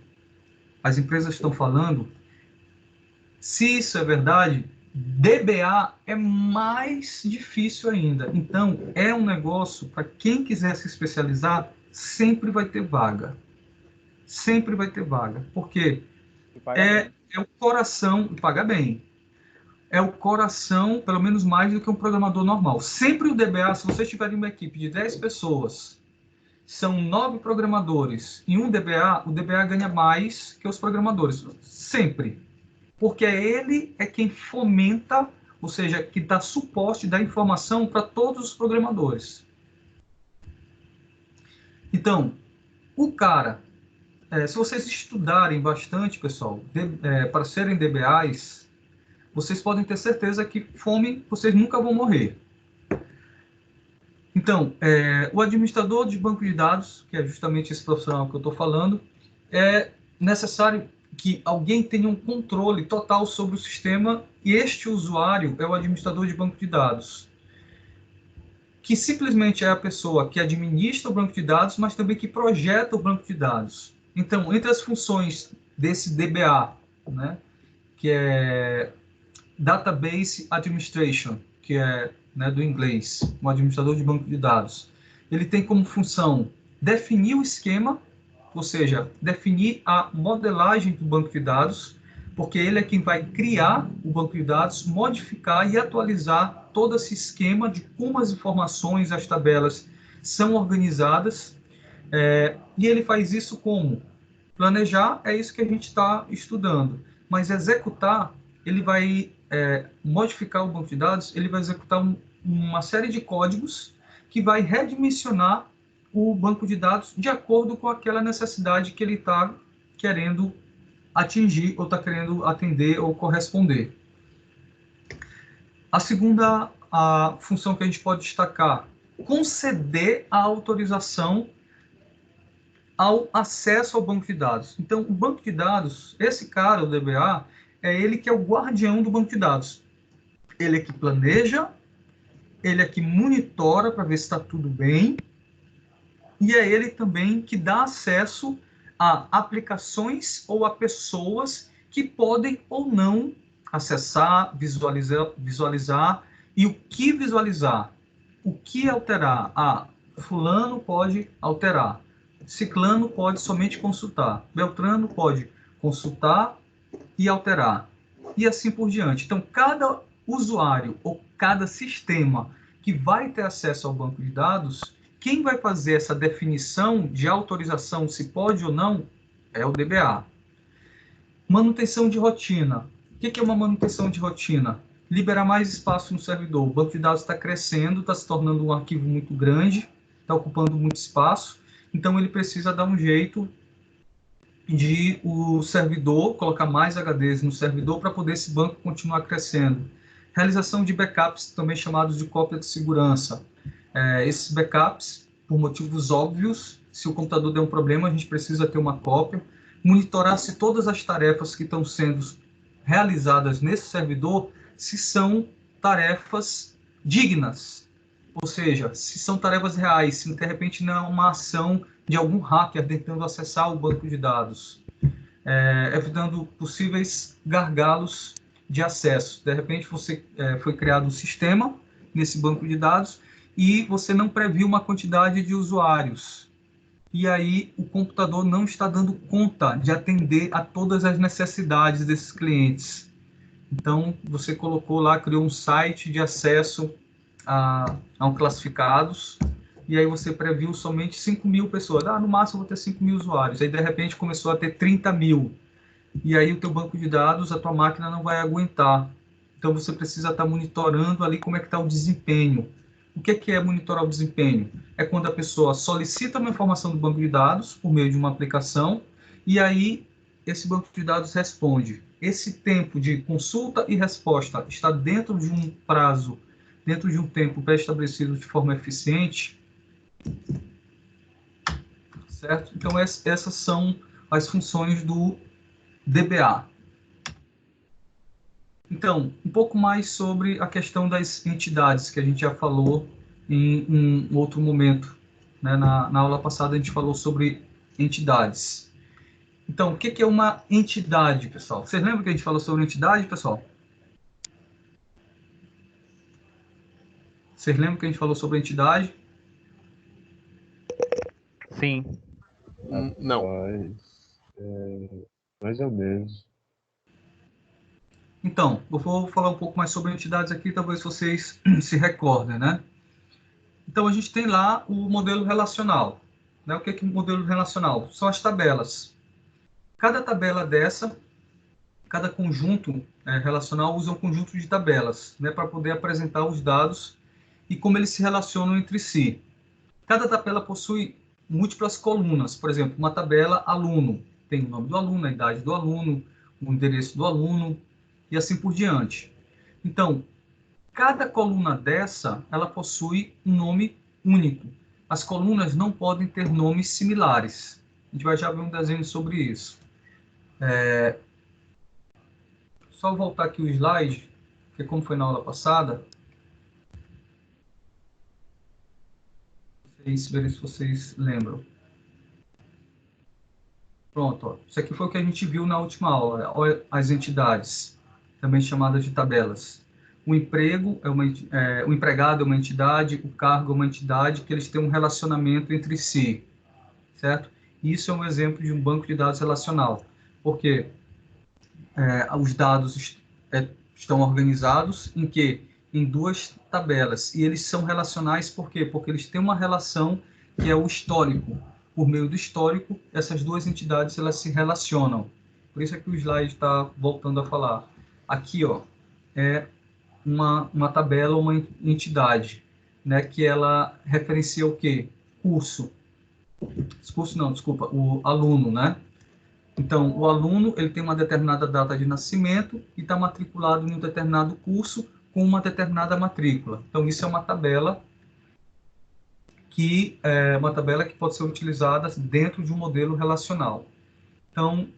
as empresas estão falando, se isso é verdade, DBA é mais difícil ainda. Então, é um negócio, para quem quiser se especializar, sempre vai ter vaga. Sempre vai ter vaga. Porque é o coração, paga bem. É o coração, pelo menos mais do que um programador normal. Sempre o DBA, se você tiver uma equipe de 10 pessoas, são 9 programadores e um DBA, o DBA ganha mais que os programadores. Sempre. Porque ele é quem fomenta, ou seja, que dá suporte, dá informação para todos os programadores. Então, o cara, se vocês estudarem bastante, pessoal, para serem DBAs, vocês podem ter certeza que fome, vocês nunca vão morrer. Então, o administrador de banco de dados, que é justamente esse profissional que eu estou falando, é necessário que alguém tenha um controle total sobre o sistema, e este usuário é o administrador de banco de dados, que simplesmente é a pessoa que administra o banco de dados, mas também que projeta o banco de dados. Então, entre as funções desse DBA, né, que é Database Administration, que é, né, do inglês, um administrador de banco de dados, ele tem como função definir o esquema, ou seja, definir a modelagem do banco de dados, porque ele é quem vai criar o banco de dados, modificar e atualizar todo esse esquema de como as informações, as tabelas são organizadas, e ele faz isso como? Planejar é isso que a gente está estudando, mas executar, ele vai modificar o banco de dados, ele vai executar uma série de códigos que vai redimensionar o banco de dados de acordo com aquela necessidade que ele está querendo atingir ou está querendo atender ou corresponder. A segunda função que a gente pode destacar, conceder a autorização ao acesso ao banco de dados. Então, o banco de dados, esse cara, o DBA, é ele que é o guardião do banco de dados. Ele é que planeja, ele é que monitora para ver se está tudo bem, e é ele também que dá acesso a aplicações ou a pessoas que podem ou não acessar, visualizar e o que visualizar, o que alterar. Fulano pode alterar, ciclano pode somente consultar, beltrano pode consultar e alterar, e assim por diante. Então, cada usuário ou cada sistema que vai ter acesso ao banco de dados, quem vai fazer essa definição de autorização, se pode ou não, é o DBA. Manutenção de rotina. O que é uma manutenção de rotina? Liberar mais espaço no servidor. O banco de dados está crescendo, está se tornando um arquivo muito grande, está ocupando muito espaço, então ele precisa dar um jeito de o servidor, colocar mais HDs no servidor para poder esse banco continuar crescendo. Realização de backups, também chamados de cópia de segurança. Esses backups, por motivos óbvios, se o computador der um problema, a gente precisa ter uma cópia. Monitorar se todas as tarefas que estão sendo realizadas nesse servidor, se são tarefas dignas. Ou seja, se são tarefas reais, se de repente não é uma ação de algum hacker tentando acessar o banco de dados, evitando possíveis gargalos de acesso. De repente, foi criado um sistema nesse banco de dados e você não previu uma quantidade de usuários. E aí o computador não está dando conta de atender a todas as necessidades desses clientes. Então, você colocou lá, criou um site de acesso a classificados, e aí você previu somente 5.000 pessoas. No máximo vou ter 5.000 usuários. Aí, de repente, começou a ter 30.000. E aí o teu banco de dados, a tua máquina não vai aguentar. Então, você precisa estar monitorando ali como é que está o desempenho. O que é monitorar o desempenho? É quando a pessoa solicita uma informação do banco de dados por meio de uma aplicação, e aí esse banco de dados responde. Esse tempo de consulta e resposta está dentro de um prazo, dentro de um tempo pré-estabelecido de forma eficiente, certo? Então, essas são as funções do DBA. Então, um pouco mais sobre a questão das entidades, que a gente já falou em um outro momento, né? Na aula passada a gente falou sobre entidades. Então, o que é uma entidade, pessoal? Vocês lembram que a gente falou sobre entidade, pessoal? Vocês lembram que a gente falou sobre entidade?
Sim.
Não.
Mais ou menos.
Então, eu vou falar um pouco mais sobre entidades aqui, talvez vocês se recordem, né? Então, a gente tem lá o modelo relacional. Né? O que é o modelo relacional? São as tabelas. Cada tabela dessa, cada conjunto relacional usa um conjunto de tabelas, né, para poder apresentar os dados e como eles se relacionam entre si. Cada tabela possui múltiplas colunas. Por exemplo, uma tabela aluno. Tem o nome do aluno, a idade do aluno, o endereço do aluno, e assim por diante. Então, cada coluna dessa, ela possui um nome único. As colunas não podem ter nomes similares. A gente vai já ver um desenho sobre isso. Só voltar aqui o slide, que como foi na aula passada, vocês verem se vocês lembram. Pronto, ó. Isso aqui foi o que a gente viu na última aula. Olha as entidades, também chamadas de tabelas. O emprego o empregado é uma entidade, o cargo é uma entidade, que eles têm um relacionamento entre si, certo? Isso é um exemplo de um banco de dados relacional, porque os dados estão organizados em duas tabelas, e eles são relacionais por quê? Porque eles têm uma relação que é o histórico. Por meio do histórico, essas duas entidades elas se relacionam. Por isso é que o slide está voltando a falar. Aqui, ó, é uma tabela, uma entidade, né, que ela referencia o quê? Curso. Curso não, desculpa, o aluno, né? Então, o aluno ele tem uma determinada data de nascimento e está matriculado em um determinado curso com uma determinada matrícula. Então, isso é uma tabela que pode ser utilizada dentro de um modelo relacional. Então,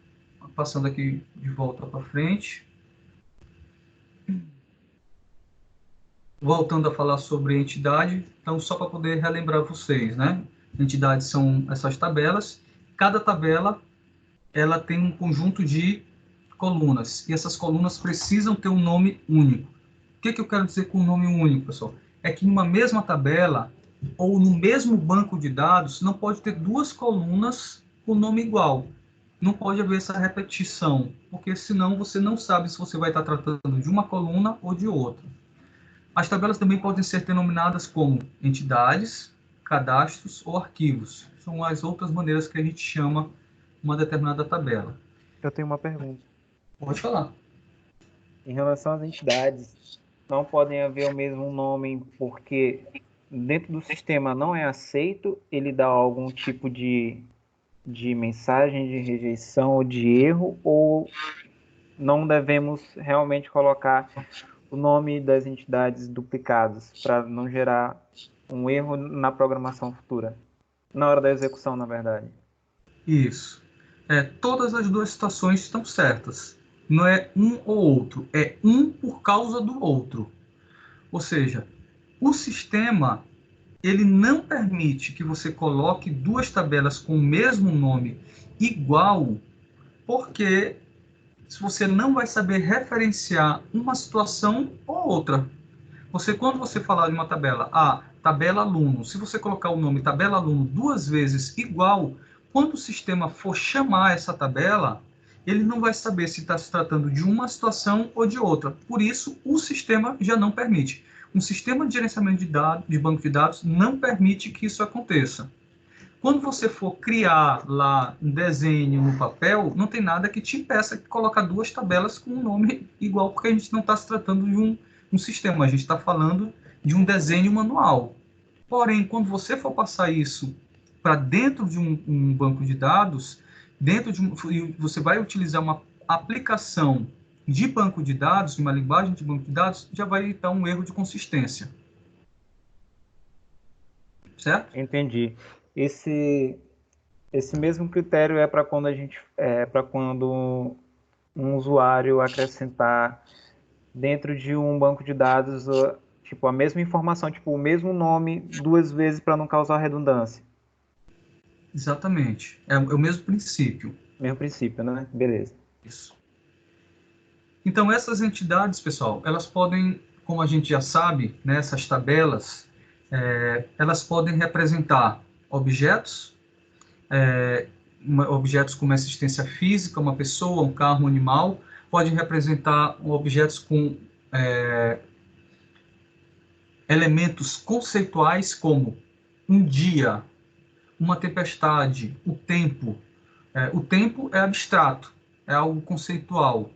passando aqui de volta para frente. Voltando a falar sobre entidade, então, só para poder relembrar vocês, né? Entidades são essas tabelas. Cada tabela ela tem um conjunto de colunas, e essas colunas precisam ter um nome único. O que eu quero dizer com um nome único, pessoal? É que numa mesma tabela, ou no mesmo banco de dados, não pode ter duas colunas com nome igual. Não pode haver essa repetição, porque senão você não sabe se você vai estar tratando de uma coluna ou de outra. As tabelas também podem ser denominadas como entidades, cadastros ou arquivos. São as outras maneiras que a gente chama uma determinada tabela.
Eu tenho uma pergunta.
Pode falar.
Em relação às entidades, não podem haver o mesmo nome porque dentro do sistema não é aceito, ele dá algum tipo de mensagem de rejeição ou de erro, ou não devemos realmente colocar o nome das entidades duplicados para não gerar um erro na programação futura, na hora da execução, na verdade.
Isso. Todas as duas situações estão certas. Não é um ou outro, é um por causa do outro. Ou seja, o sistema ele não permite que você coloque duas tabelas com o mesmo nome igual, porque você não vai saber referenciar uma situação ou outra. Quando você falar de uma tabela, tabela aluno, se você colocar o nome tabela aluno duas vezes igual, quando o sistema for chamar essa tabela, ele não vai saber se está se tratando de uma situação ou de outra. Por isso, o sistema já não permite. Um sistema de gerenciamento de dados, de banco de dados, não permite que isso aconteça. Quando você for criar lá um desenho no papel, não tem nada que te impeça de colocar duas tabelas com um nome igual, porque a gente não está se tratando de um sistema, a gente está falando de um desenho manual. Porém, quando você for passar isso para dentro de um banco de dados, você vai utilizar uma aplicação de banco de dados, uma linguagem de banco de dados, já vai evitar um erro de consistência. Certo?
Entendi. Esse mesmo critério é para quando um usuário acrescentar dentro de um banco de dados tipo a mesma informação, tipo o mesmo nome duas vezes para não causar redundância.
Exatamente. É o mesmo princípio.
Mesmo princípio, né? Beleza.
Isso. Então, essas entidades, pessoal, elas podem, como a gente já sabe, né, essas tabelas, elas podem representar objetos, objetos com uma existência física, uma pessoa, um carro, um animal, podem representar objetos com elementos conceituais como um dia, uma tempestade, o tempo. O tempo é abstrato, é algo conceitual.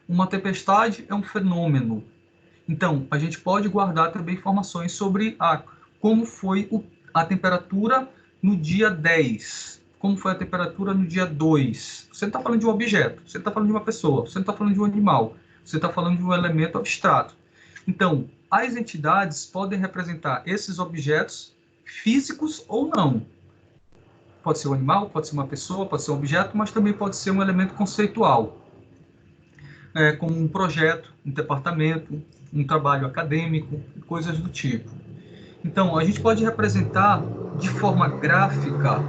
Uma tempestade é um fenômeno. Então, a gente pode guardar também informações sobre como foi a temperatura no dia 10, como foi a temperatura no dia 2. Você não está falando de um objeto, você está falando de uma pessoa, você não está falando de um animal, você está falando de um elemento abstrato. Então, as entidades podem representar esses objetos físicos ou não. Pode ser um animal, pode ser uma pessoa, pode ser um objeto, mas também pode ser um elemento conceitual, como um projeto, um departamento, um trabalho acadêmico, coisas do tipo. Então, a gente pode representar de forma gráfica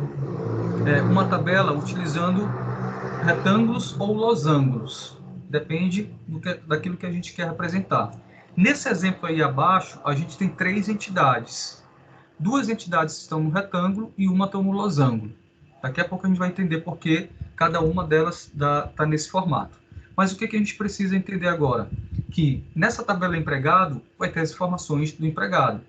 uma tabela utilizando retângulos ou losangos, depende daquilo que a gente quer representar. Nesse exemplo aí abaixo, a gente tem 3 entidades. 2 entidades estão no retângulo e uma está no losango. Daqui a pouco a gente vai entender por que cada uma delas está nesse formato. Mas o que a gente precisa entender agora? Que nessa tabela empregado vai ter as informações do empregado.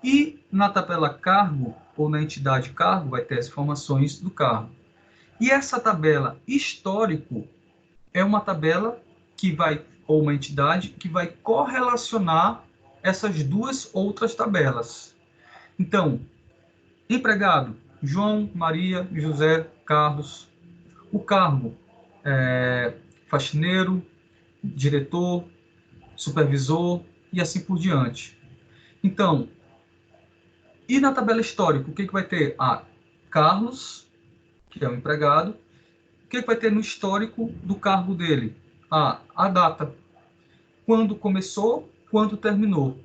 E na tabela cargo, ou na entidade cargo, vai ter as informações do cargo. E essa tabela histórico é uma tabela ou uma entidade que vai correlacionar essas 2 outras tabelas. Então, empregado, João, Maria, José, Carlos. O cargo, faxineiro, diretor, supervisor e assim por diante. Então, e na tabela histórica, o que vai ter? Carlos, que é o empregado. O que vai ter no histórico do cargo dele? A data. Quando começou, quando terminou.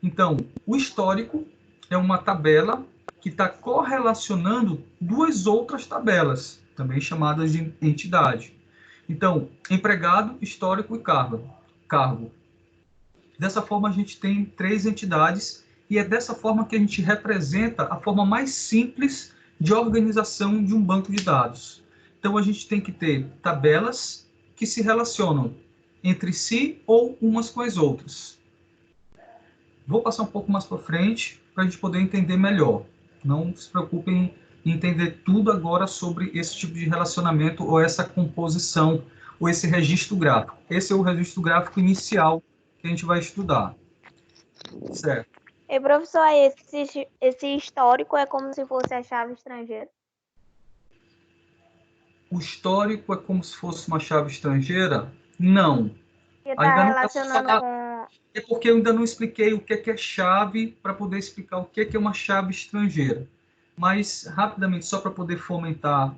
Então, o histórico é uma tabela que está correlacionando 2 outras tabelas, também chamadas de entidade. Então, empregado, histórico e cargo. Dessa forma, a gente tem 3 entidades e é dessa forma que a gente representa a forma mais simples de organização de um banco de dados. Então, a gente tem que ter tabelas que se relacionam entre si ou umas com as outras. Vou passar um pouco mais para frente para a gente poder entender melhor. Não se preocupem em entender tudo agora sobre esse tipo de relacionamento ou essa composição ou esse registro gráfico. Esse é o registro gráfico inicial que a gente vai estudar. Certo.
E professor, esse histórico é como se fosse a chave estrangeira?
O histórico é como se fosse uma chave estrangeira? Não.
Que está
Ainda não
relacionando
posso falar.
com...
É porque eu ainda não expliquei o que é chave para poder explicar o que é uma chave estrangeira. Mas, rapidamente, só para poder fomentar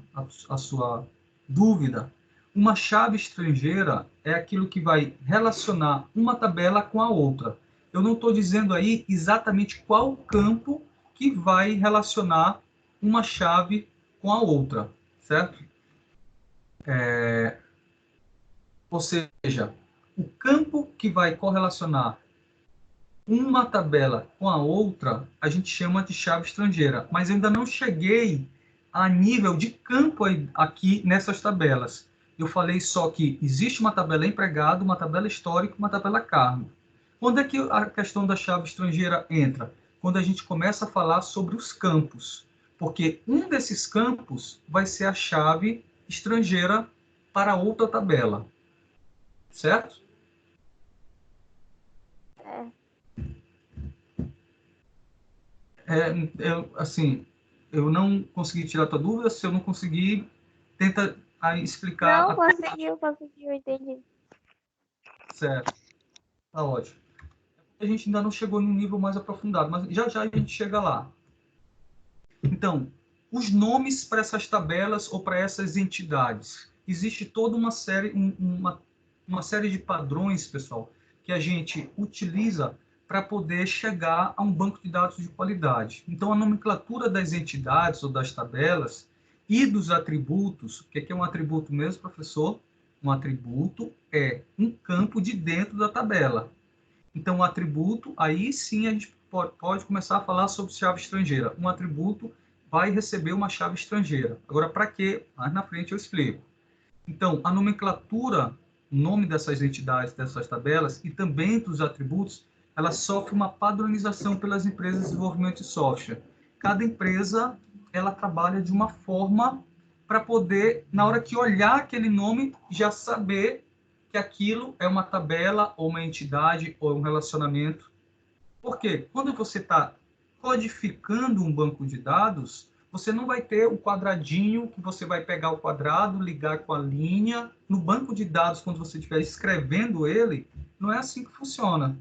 a sua dúvida, uma chave estrangeira é aquilo que vai relacionar uma tabela com a outra. Eu não estou dizendo aí exatamente qual campo que vai relacionar uma chave com a outra, certo? Ou seja, o campo que vai correlacionar uma tabela com a outra, a gente chama de chave estrangeira. Mas eu ainda não cheguei a nível de campo aqui nessas tabelas. Eu falei só que existe uma tabela empregado, uma tabela histórica, uma tabela cargo. Quando é que a questão da chave estrangeira entra? Quando a gente começa a falar sobre os campos. Porque um desses campos vai ser a chave estrangeira para outra tabela. Certo? Assim, eu não consegui tirar a tua dúvida. Se eu não conseguir, tenta aí explicar.
Não, conseguiu, entendi.
Certo, tá ótimo. A gente ainda não chegou num nível mais aprofundado, mas já já a gente chega lá. Então, os nomes para essas tabelas ou para essas entidades. Existe toda uma série, uma série de padrões, pessoal, que a gente utiliza para poder chegar a um banco de dados de qualidade. Então, a nomenclatura das entidades ou das tabelas e dos atributos, o que é um atributo mesmo, professor? Um atributo é um campo de dentro da tabela. Então, o atributo, aí sim a gente pode começar a falar sobre chave estrangeira. Um atributo vai receber uma chave estrangeira. Agora, para quê? Mais na frente eu explico. Então, a nomenclatura, o nome dessas entidades, dessas tabelas e também dos atributos, ela sofre uma padronização pelas empresas de desenvolvimento de software. Cada empresa, ela trabalha de uma forma para poder, na hora que olhar aquele nome, já saber que aquilo é uma tabela, ou uma entidade, ou um relacionamento. Porque quando você está codificando um banco de dados, você não vai ter o quadradinho que você vai pegar o quadrado, ligar com a linha. No banco de dados, quando você estiver escrevendo ele, não é assim que funciona.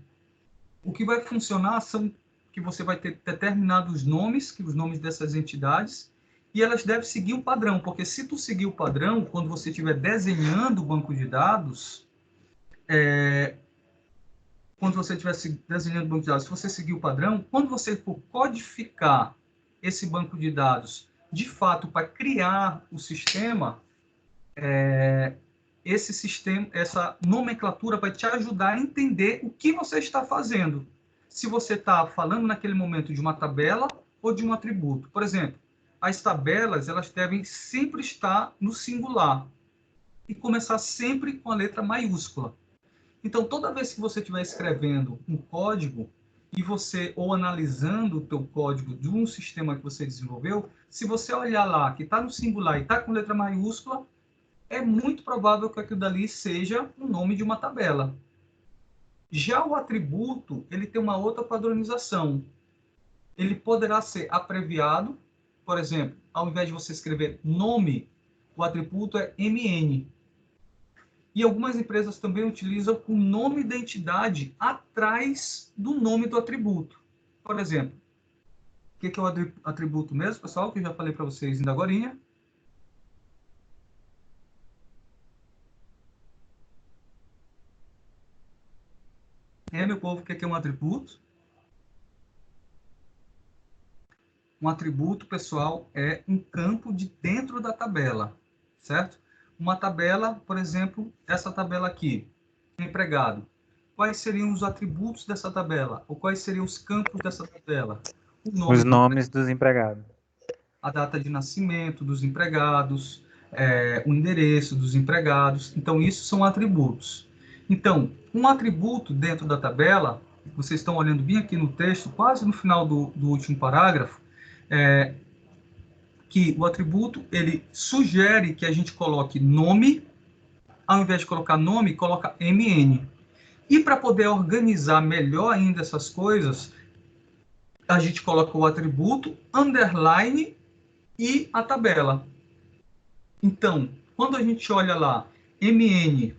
O que vai funcionar são que você vai ter determinados nomes, que os nomes dessas entidades, e elas devem seguir o padrão, porque se tu seguir o padrão, quando você estiver desenhando o banco de dados, quando você estiver desenhando o banco de dados, se você seguir o padrão, quando você for codificar esse banco de dados, de fato, para criar o sistema, esse sistema, essa nomenclatura vai te ajudar a entender o que você está fazendo. Se você está falando naquele momento de uma tabela ou de um atributo. Por exemplo, as tabelas, elas devem sempre estar no singular e começar sempre com a letra maiúscula. Então, toda vez que você estiver escrevendo um código e você, ou analisando o teu código de um sistema que você desenvolveu, se você olhar lá que está no singular e está com letra maiúscula, é muito provável que aquilo dali seja o nome de uma tabela. Já o atributo, ele tem uma outra padronização. Ele poderá ser abreviado, por exemplo, ao invés de você escrever nome, o atributo é MN. E algumas empresas também utilizam o nome da entidade atrás do nome do atributo. Por exemplo, o que é o atributo mesmo, pessoal? Que eu já falei para vocês ainda agorinha. Meu povo, o que é um atributo? Um atributo, pessoal, é um campo de dentro da tabela, certo? uma tabela, por exemplo, essa tabela aqui, empregado. Quais seriam os atributos dessa tabela? Ou quais seriam os campos dessa tabela? O nome
Os
do
nomes dos empregados.
a data de nascimento dos empregados, o endereço dos empregados. Então, isso são atributos. Então, um atributo dentro da tabela, vocês estão olhando bem aqui no texto, quase no final do último parágrafo, que o atributo, ele sugere que a gente coloque nome, ao invés de colocar nome, coloca MN. E para poder organizar melhor ainda essas coisas, a gente coloca o atributo, underline e a tabela. Então, quando a gente olha lá, MN,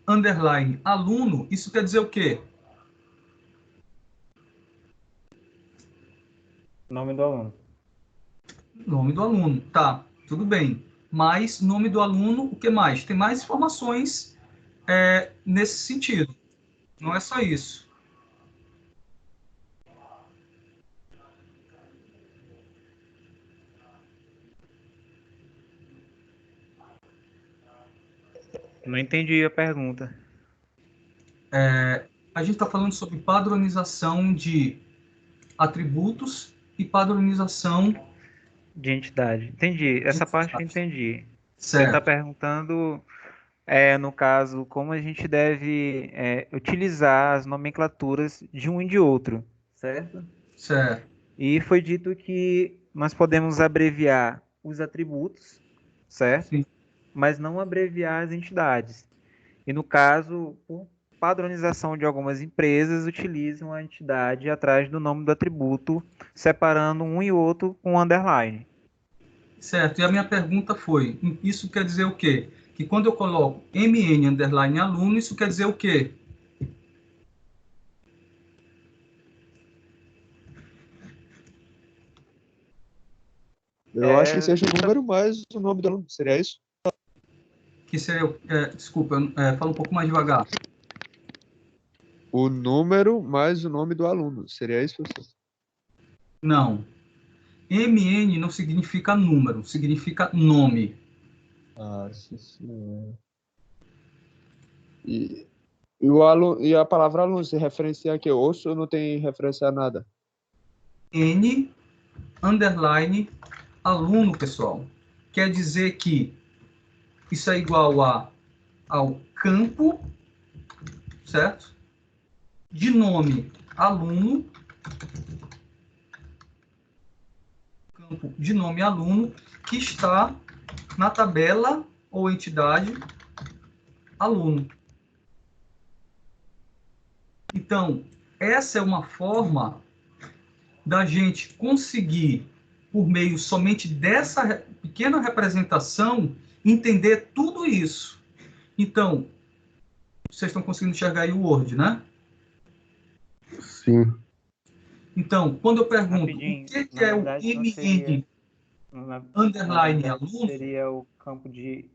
underline, aluno, isso quer dizer o quê?
Nome do aluno.
Nome do aluno, tá, tudo bem. Mas nome do aluno, o que mais? Tem mais informações nesse sentido. Não é só isso.
Não entendi a pergunta.
A gente está falando sobre padronização de atributos e padronização
De entidade. Entendi. Essa parte eu entendi. Você está
certo.
perguntando, no caso, como a gente deve utilizar as nomenclaturas de um e de outro, certo?
Certo.
E foi dito que nós podemos abreviar os atributos, certo?
Sim.
Mas não abreviar as entidades. E no caso, por padronização de algumas empresas, utilizam a entidade atrás do nome do atributo, separando um e outro com underline.
Certo, e a minha pergunta foi, isso quer dizer o quê? Que quando eu coloco MN underline aluno, isso quer dizer o quê?
Eu acho que seja o número mais o nome do aluno. Seria isso?
Que seria, desculpa, fala um pouco mais devagar.
O número mais o nome do aluno. Seria isso, professor?
Não. MN não significa número, significa nome.
Ah, sim, sim. O aluno, e a palavra aluno se referencia a quê? Ou não tem referência a nada?
N underline aluno, pessoal. Quer dizer que isso é igual ao campo, certo? De nome aluno, campo de nome aluno, que está na tabela ou entidade aluno. Então, essa é uma forma da gente conseguir, por meio somente dessa pequena representação, entender tudo isso. Então, vocês estão conseguindo enxergar aí o Word, né?
Sim.
Então, quando eu pergunto
Rapidinho,
o que
na
é o
verdade, não
MN
seria-
underline aluno,
seria o campo de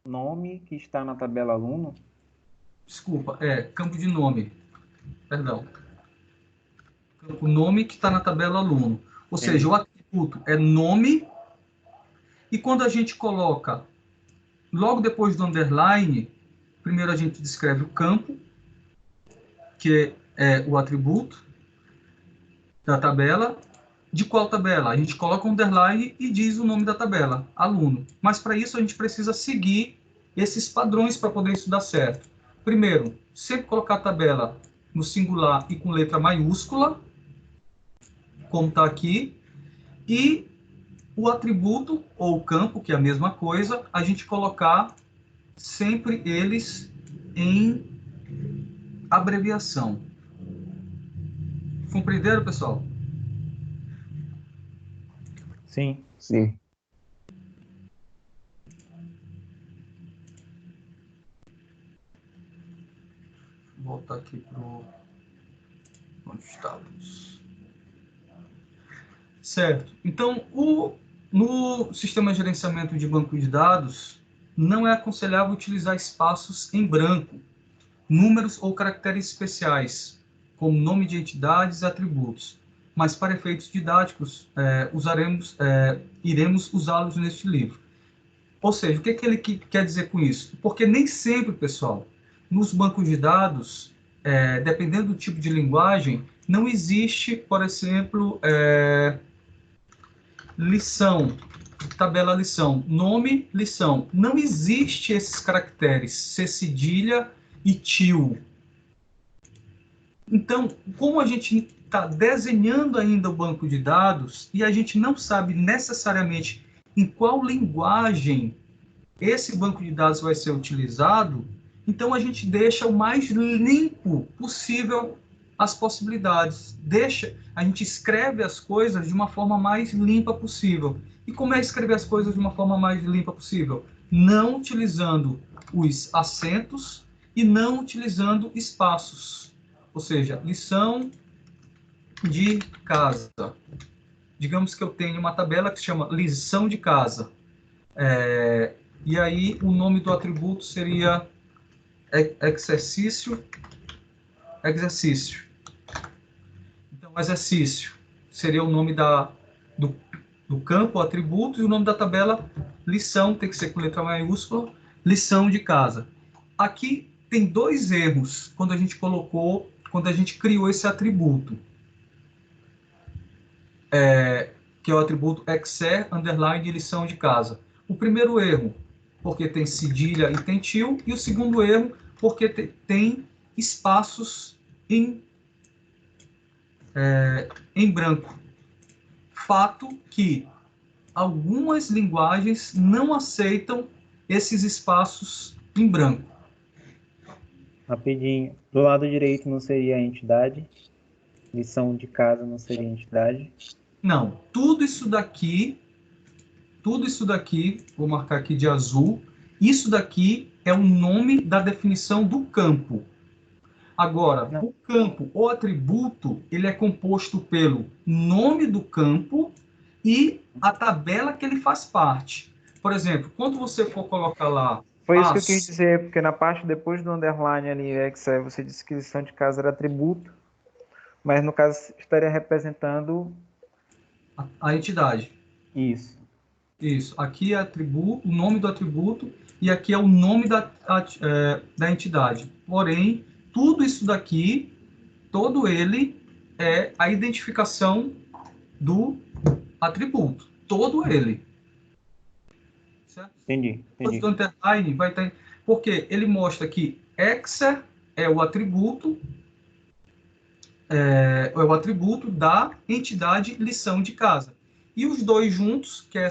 nome que está na tabela aluno.
desculpa, campo de nome, perdão. Campo nome que está na tabela aluno. Ou
Entendi.
seja, o atributo é nome, e quando a gente coloca logo depois do underline, primeiro a gente descreve o campo, que é o atributo da tabela. De qual tabela? A gente coloca um underline e diz o nome da tabela, aluno. Mas para isso a gente precisa seguir esses padrões para poder isso dar certo. Primeiro, sempre colocar a tabela no singular e com letra maiúscula, como está aqui. E o atributo ou o campo, que é a mesma coisa, a gente colocar sempre eles em abreviação. Compreenderam, pessoal?
Sim.
Sim.
Vou voltar aqui para onde estávamos. Certo. Então, no sistema de gerenciamento de banco de dados, não é aconselhável utilizar espaços em branco, números ou caracteres especiais, como nome de entidades e atributos. Mas, para efeitos didáticos, iremos usá-los neste livro. Ou seja, o que ele quer dizer com isso? Porque nem sempre, pessoal, nos bancos de dados, dependendo do tipo de linguagem, não existe, por exemplo, lição, tabela lição, nome lição. Não existe esses caracteres C cedilha e tio. Então, como a gente está desenhando ainda o banco de dados e a gente não sabe necessariamente em qual linguagem esse banco de dados vai ser utilizado, então a gente deixa o mais limpo possível as possibilidades. A gente escreve as coisas de uma forma mais limpa possível. E como é escrever as coisas de uma forma mais limpa possível? Não utilizando os acentos e não utilizando espaços. Ou seja, lição de casa. Digamos que eu tenho uma tabela que se chama lição de casa. E aí o nome do atributo seria exercício. Então, exercício seria o nome do campo, atributo, e o nome da tabela, lição, tem que ser com letra maiúscula, lição de casa. Aqui tem dois erros quando a gente criou esse atributo. Que é o atributo exer, underline, lição de casa. O primeiro erro, porque tem cedilha e tem tio, e o segundo erro, porque tem espaços em branco. Fato que algumas linguagens não aceitam esses espaços em branco.
Rapidinho. Do lado direito não seria a entidade? Lição de casa não seria a entidade?
Não. Tudo isso daqui, vou marcar aqui de azul, isso daqui é o nome da definição do campo. Agora, o campo ou atributo, ele é composto pelo nome do campo e a tabela que ele faz parte. Por exemplo, quando você for colocar lá...
Foi isso que eu quis dizer, porque na parte depois do underline ali, Excel, você disse que lição de casa era atributo, mas no caso estaria representando...
a entidade.
Isso.
Aqui é atributo, o nome do atributo, e aqui é o nome da entidade. Porém, tudo isso daqui, todo ele é a identificação do atributo. Todo ele. Certo?
Entendi.
O underline vai ter... Porque ele mostra que exer é o atributo, da entidade lição de casa. E os dois juntos, que é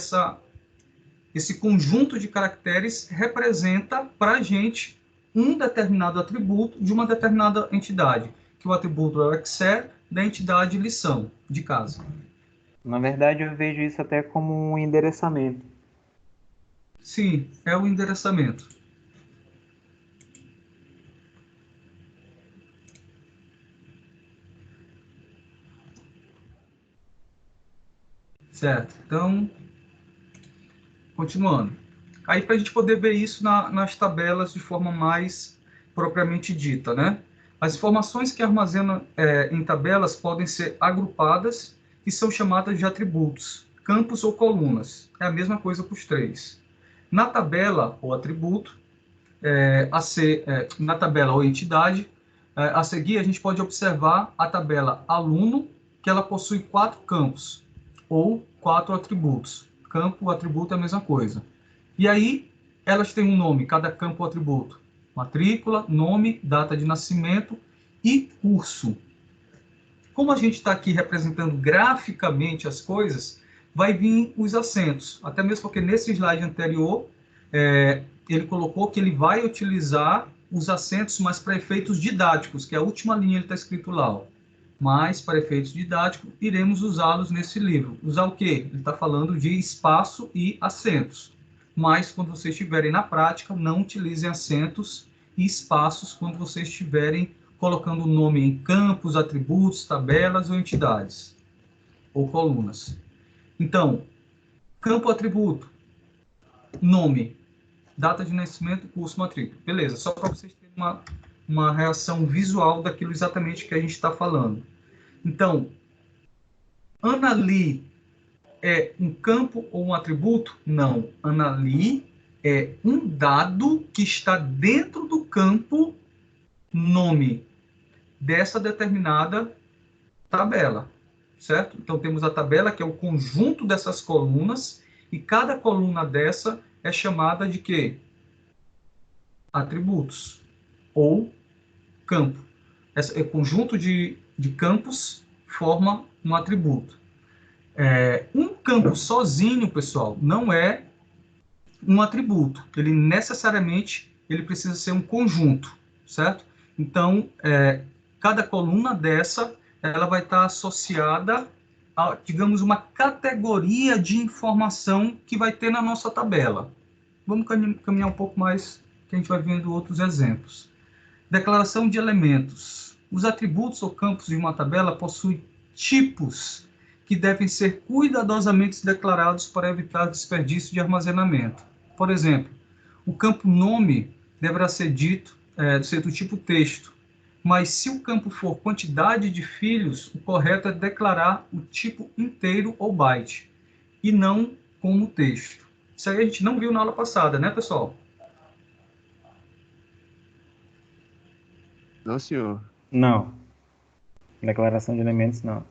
esse conjunto de caracteres, representa para a gente um determinado atributo de uma determinada entidade, que o atributo é o exer da entidade lição de casa.
Na verdade, eu vejo isso até como um endereçamento.
Sim, é o endereçamento. Certo. Então, continuando. Aí, para a gente poder ver isso nas tabelas de forma mais propriamente dita, né? As informações que armazenam em tabelas podem ser agrupadas e são chamadas de atributos, campos ou colunas. É a mesma coisa para os três. Na tabela, ou atributo, na tabela ou entidade, a seguir a gente pode observar a tabela aluno, que ela possui 4 campos, ou 4 atributos. Campo, atributo é a mesma coisa. E aí, elas têm um nome, cada campo ou atributo. Matrícula, nome, data de nascimento e curso. Como a gente está aqui representando graficamente as coisas, vai vir os acentos. Até mesmo porque nesse slide anterior, ele colocou que ele vai utilizar os acentos, mas para efeitos didáticos, que é a última linha ele está escrito lá. Ó. Mas, para efeitos didáticos, iremos usá-los nesse livro. Usar o quê? Ele está falando de espaço e acentos. Mas, quando vocês estiverem na prática, não utilizem acentos e espaços quando vocês estiverem colocando o nome em campos, atributos, tabelas ou entidades, ou colunas. Então, campo atributo, nome, data de nascimento, curso, matrícula. Beleza, só para vocês terem uma reação visual daquilo exatamente que a gente está falando. Então, Anali é um campo ou um atributo? Não. Anali é um dado que está dentro do campo nome dessa determinada tabela, certo? Então, temos a tabela, que é o conjunto dessas colunas, e cada coluna dessa é chamada de quê? Atributos, ou campo. Esse conjunto de campos forma um atributo. Um campo sozinho, pessoal, não é um atributo. Ele necessariamente ele precisa ser um conjunto, certo? Então, cada coluna dessa ela vai estar associada a, digamos, uma categoria de informação que vai ter na nossa tabela. Vamos caminhar um pouco mais, que a gente vai vendo outros exemplos. Declaração de elementos. Os atributos ou campos de uma tabela possuem tipos que devem ser cuidadosamente declarados para evitar desperdício de armazenamento. Por exemplo, o campo nome deverá ser ser do tipo texto, mas se o campo for quantidade de filhos, o correto é declarar o tipo inteiro ou byte, e não como texto. Isso aí a gente não viu na aula passada, né, pessoal?
Não, senhor.
Não. Declaração de elementos, não.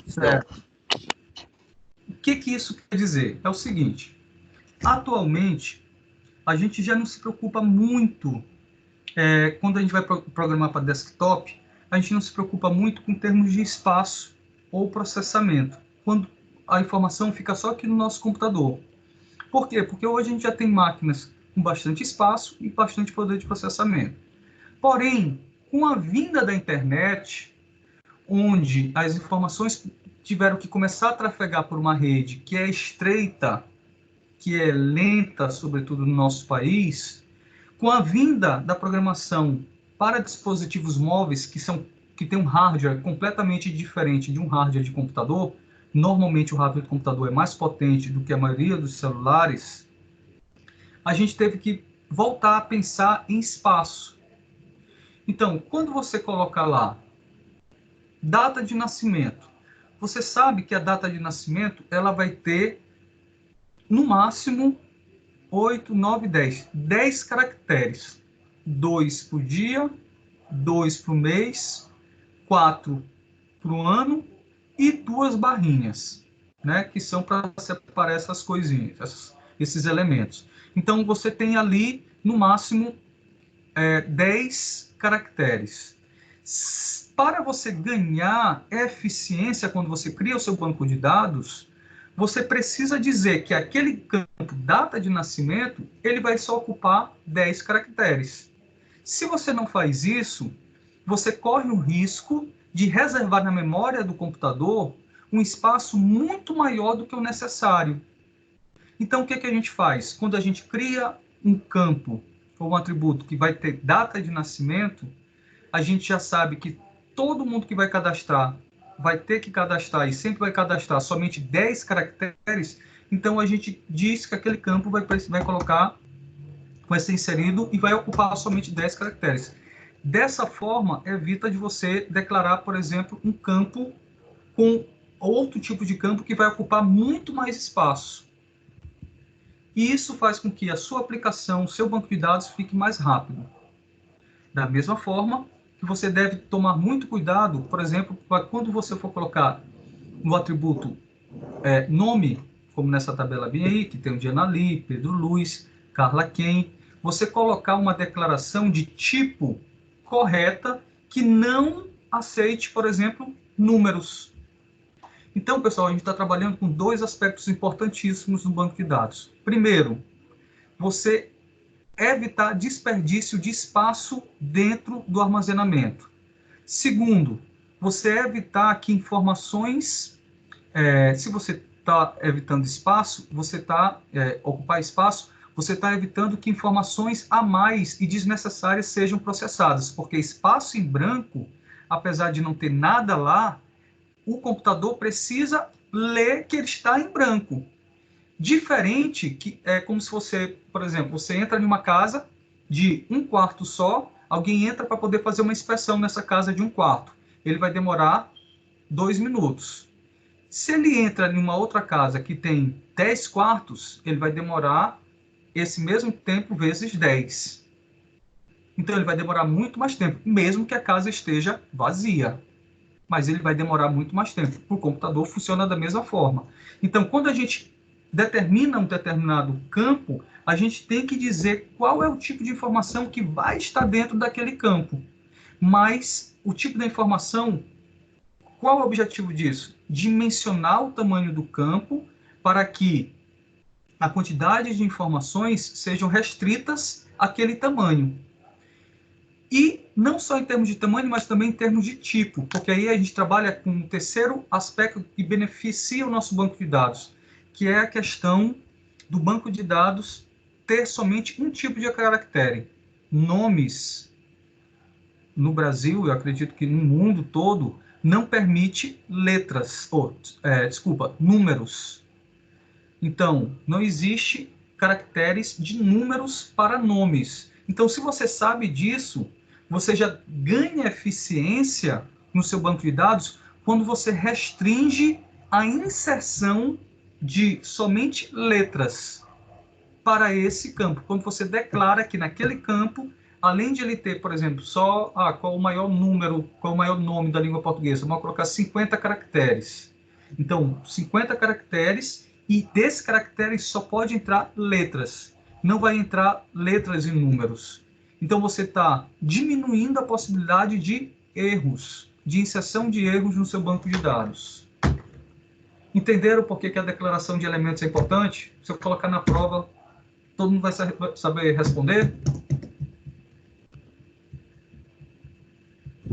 Certo. O que isso quer dizer? É o seguinte, atualmente, a gente já não se preocupa muito, quando a gente vai programar para desktop, a gente não se preocupa muito com termos de espaço ou processamento, quando a informação fica só aqui no nosso computador. Por quê? Porque hoje a gente já tem máquinas com bastante espaço e bastante poder de processamento. Porém, com a vinda da internet, onde as informações tiveram que começar a trafegar por uma rede que é estreita, que é lenta, sobretudo no nosso país, com a vinda da programação para dispositivos móveis que tem um hardware completamente diferente de um hardware de computador, normalmente o hardware de computador é mais potente do que a maioria dos celulares, a gente teve que voltar a pensar em espaço. Então, quando você colocar lá data de nascimento, você sabe que a data de nascimento ela vai ter no máximo 8, 9, 10. 10 caracteres. 2 por dia, 2 por mês, 4 para o ano e 2 barrinhas, né? Que são para separar essas coisinhas, esses elementos. Então, você tem ali, no máximo, 10 caracteres. Para você ganhar eficiência quando você cria o seu banco de dados, você precisa dizer que aquele campo data de nascimento, ele vai só ocupar 10 caracteres. Se você não faz isso, você corre o risco de reservar na memória do computador um espaço muito maior do que o necessário. Então, o que a gente faz? Quando a gente cria um campo ou um atributo que vai ter data de nascimento, a gente já sabe que todo mundo que vai cadastrar vai ter que cadastrar e sempre vai cadastrar somente 10 caracteres, então a gente diz que aquele campo vai ser inserido e vai ocupar somente 10 caracteres. Dessa forma, evita de você declarar, por exemplo, um campo com outro tipo de campo que vai ocupar muito mais espaço. E isso faz com que a sua aplicação, o seu banco de dados, fique mais rápido. Da mesma forma que você deve tomar muito cuidado, por exemplo, para quando você for colocar no atributo nome, como nessa tabela bem aí, que tem o Diana Lee, Pedro Luiz, Carla Ken, você colocar uma declaração de tipo correta que não aceite, por exemplo, números. Então, pessoal, a gente está trabalhando com 2 aspectos importantíssimos no banco de dados. Primeiro, você evitar desperdício de espaço dentro do armazenamento. Segundo, você evitar que informações, se você está evitando espaço, ocupar espaço, você está evitando que informações a mais e desnecessárias sejam processadas, porque espaço em branco, apesar de não ter nada lá, o computador precisa ler que ele está em branco. Diferente que é como se você, por exemplo, você entra em uma casa de um quarto só, alguém entra para poder fazer uma inspeção nessa casa de um quarto. Ele vai demorar 2 minutos. Se ele entra em uma outra casa que tem 10 quartos, ele vai demorar esse mesmo tempo vezes 10. Então, ele vai demorar muito mais tempo, mesmo que a casa esteja vazia. Mas ele vai demorar muito mais tempo. O computador funciona da mesma forma. Então, quando a gente determina um determinado campo, a gente tem que dizer qual é o tipo de informação que vai estar dentro daquele campo. Mas o tipo da informação, qual é o objetivo disso? Dimensionar o tamanho do campo para que a quantidade de informações sejam restritas àquele tamanho. E não só em termos de tamanho, mas também em termos de tipo, porque aí a gente trabalha com um terceiro aspecto que beneficia o nosso banco de dados, que é a questão do banco de dados ter somente um tipo de caractere. Nomes, no Brasil, eu acredito que no mundo todo, não permite letras, números. Então, não existe caracteres de números para nomes. Então, se você sabe disso, você já ganha eficiência no seu banco de dados quando você restringe a inserção de somente letras para esse campo. Quando você declara que naquele campo, além de ele ter, por exemplo, só qual o maior número, qual o maior nome da língua portuguesa, vamos colocar 50 caracteres. Então, 50 caracteres, e desses caracteres só pode entrar letras. Não vai entrar letras e números. Então, você está diminuindo a possibilidade de erros, de inserção de erros no seu banco de dados. Entenderam por que a declaração de elementos é importante? Se eu colocar na prova, todo mundo vai saber responder?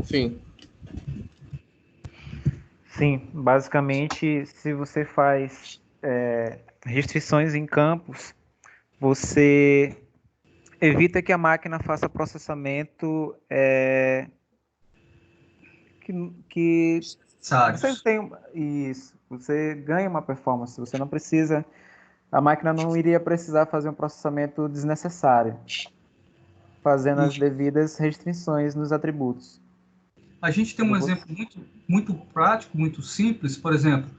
Sim.
Sim, basicamente, se você faz restrições em campos, você evita que a máquina faça processamento que você tem isso, você ganha uma performance, você não precisa, a máquina não iria precisar fazer um processamento desnecessário, fazendo as devidas restrições nos atributos.
A gente tem um exemplo muito prático, muito simples. Por exemplo,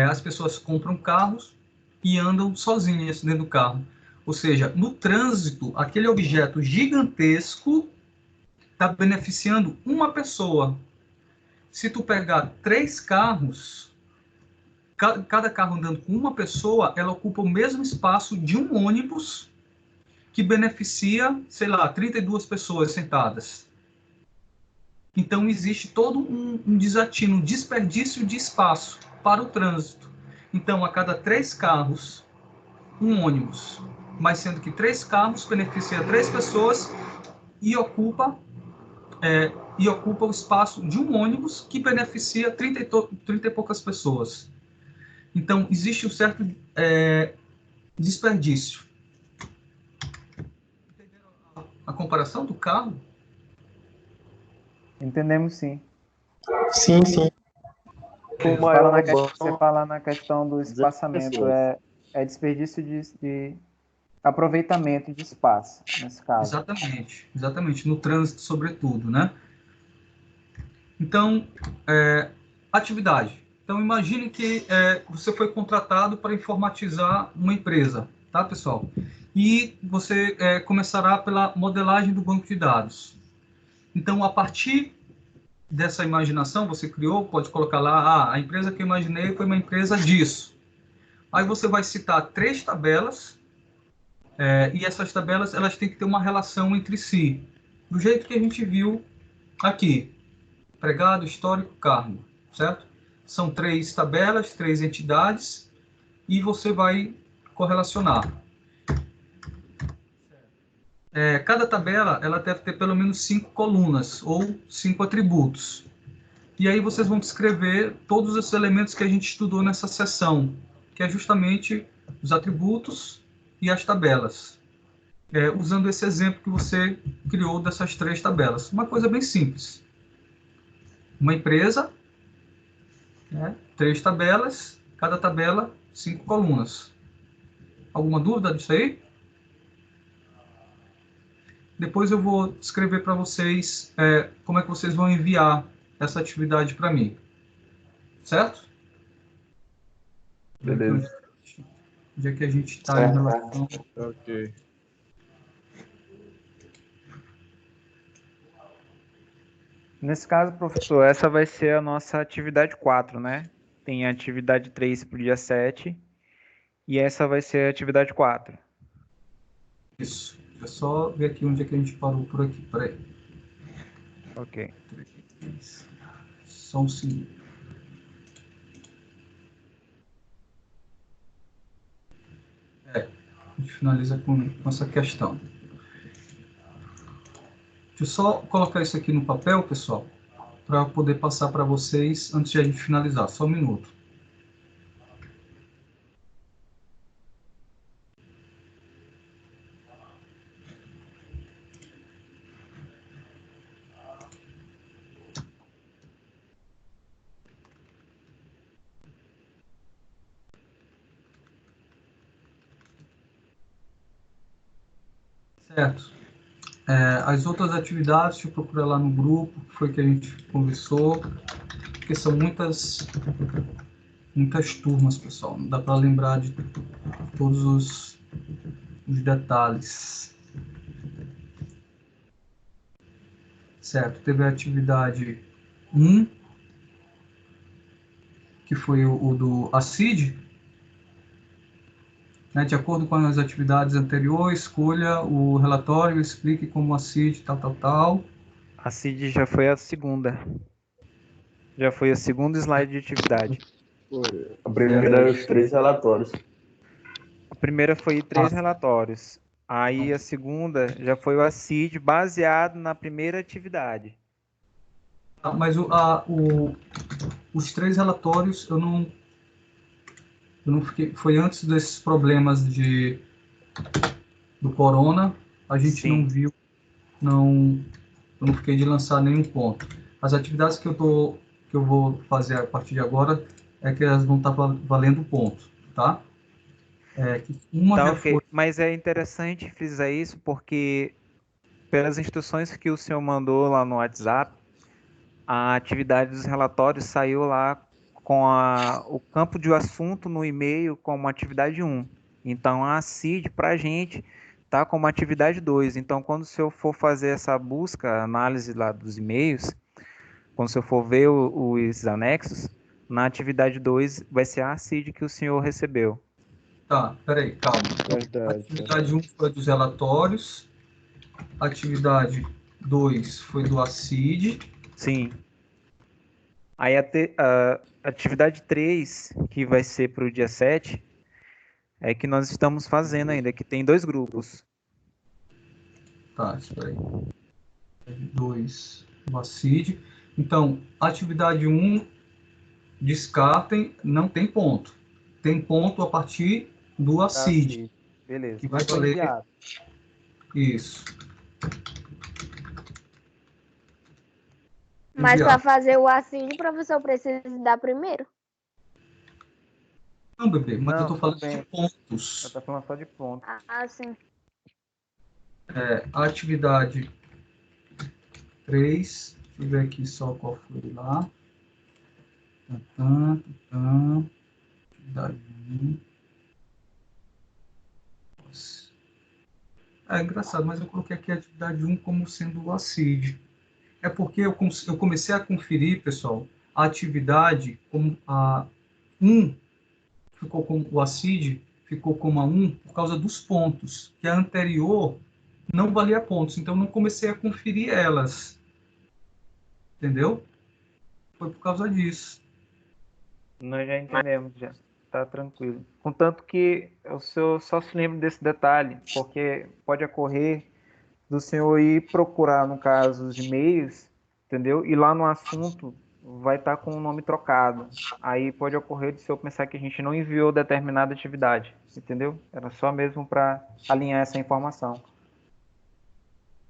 as pessoas compram carros e andam sozinhas dentro do carro. Ou seja, no trânsito, aquele objeto gigantesco está beneficiando uma pessoa. Se tu pegar 3 carros, cada carro andando com uma pessoa, ela ocupa o mesmo espaço de um ônibus que beneficia, sei lá, 32 pessoas sentadas. Então, existe todo um desatino, um desperdício de espaço para o trânsito. Então, a cada 3 carros, um ônibus. Mas sendo que 3 carros beneficia 3 pessoas e ocupa o espaço de um ônibus que beneficia 30 e poucas pessoas. Então, existe um certo desperdício. Entenderam a comparação do carro?
Entendemos, sim.
Sim, sim.
Você fala na questão do espaçamento, é desperdício de aproveitamento de espaço, nesse caso.
Exatamente, no trânsito, sobretudo, né? Então, atividade. Então, imagine que você foi contratado para informatizar uma empresa, tá, pessoal? E você começará pela modelagem do banco de dados. Então, a partir dessa imaginação, você criou, pode colocar lá, a empresa que eu imaginei foi uma empresa disso. Aí você vai citar 3 tabelas, e essas tabelas elas têm que ter uma relação entre si, do jeito que a gente viu aqui. Empregado, histórico, cargo, certo? São 3 tabelas, 3 entidades, e você vai correlacionar. Cada tabela ela deve ter pelo menos 5 colunas, ou 5 atributos. E aí vocês vão descrever todos esses elementos que a gente estudou nessa sessão, que é justamente os atributos e as tabelas. Usando esse exemplo que você criou dessas 3 tabelas. Uma coisa bem simples. Uma empresa, 3 tabelas, cada tabela 5 colunas. Alguma dúvida disso aí? Depois eu vou escrever para vocês como é que vocês vão enviar essa atividade para mim. Certo?
Beleza.
onde é que a gente está em relação.
Ok.
Nesse caso, professor, essa vai ser a nossa atividade 4, né? Tem a atividade 3 para o dia 7 e essa vai ser a atividade 4.
Isso. É só ver aqui onde é que a gente parou por aqui. Peraí.
Ok.
Só um segundo. A gente finaliza com essa questão. Deixa eu só colocar isso aqui no papel, pessoal, para poder passar para vocês antes de a gente finalizar. Só um minuto. Certo. As outras atividades, deixa eu procurar lá no grupo, que foi que a gente conversou, porque são muitas turmas, pessoal. Não dá para lembrar de todos os detalhes. Certo. Teve a atividade 1, que foi o do ACID. Né, de acordo com as atividades anteriores, escolha o relatório, explique como a CID, tal.
A CID já foi a segunda. Já foi o segundo slide de atividade.
A primeira é os 3 relatórios.
A primeira foi 3 relatórios. Aí a segunda já foi o ACID baseado na primeira atividade.
Mas os 3 relatórios eu não fiquei. Foi antes desses problemas do corona, a gente
Sim.
não viu, eu não fiquei de lançar nenhum ponto. As atividades que eu vou fazer a partir de agora é que elas vão estar valendo ponto, tá? Uma
Tá,
já
ok.
foi.
Mas é interessante frisar isso porque, pelas instruções que o senhor mandou lá no WhatsApp, a atividade dos relatórios saiu lá com o campo de assunto no e-mail como atividade 1. Então, a CID para a gente tá como atividade 2. Então, quando o senhor for fazer essa busca, análise lá dos e-mails, quando o senhor for ver os anexos, na atividade 2 vai ser a CID que o senhor recebeu.
Tá, peraí, calma.
Verdade.
Atividade 1 foi dos relatórios. Atividade 2 foi do ACID.
Sim. Aí a atividade 3, que vai ser para o dia 7, é que nós estamos fazendo ainda, que tem 2 grupos.
Tá, espera aí. 2 do ACID. Então, atividade 1, descartem, não tem ponto. Tem ponto a partir do ACID.
Beleza.
Que vai valer. Isso.
Mas para fazer o ACID, o professor precisa dar primeiro?
Não, bebê, mas
Não,
eu tô falando
tudo bem.
de pontos.
Eu tô falando só de ponto.
Ah, sim.
A atividade 3, deixa eu ver aqui só qual foi lá. Atividade 1. É engraçado, mas eu coloquei aqui a atividade 1 como sendo o ACID. É porque eu comecei a conferir, pessoal, a atividade como a 1 ficou como o ACID, ficou como a 1 por causa dos pontos, que a anterior não valia pontos, então não comecei a conferir elas. Entendeu? Foi por causa disso.
Nós já entendemos, já. Tá tranquilo. Contanto que o senhor só se lembre desse detalhe, porque pode ocorrer do senhor ir procurar, no caso, os e-mails, entendeu? E lá no assunto vai estar com o nome trocado. Aí pode ocorrer de o senhor pensar que a gente não enviou determinada atividade, entendeu? Era só mesmo para alinhar essa informação.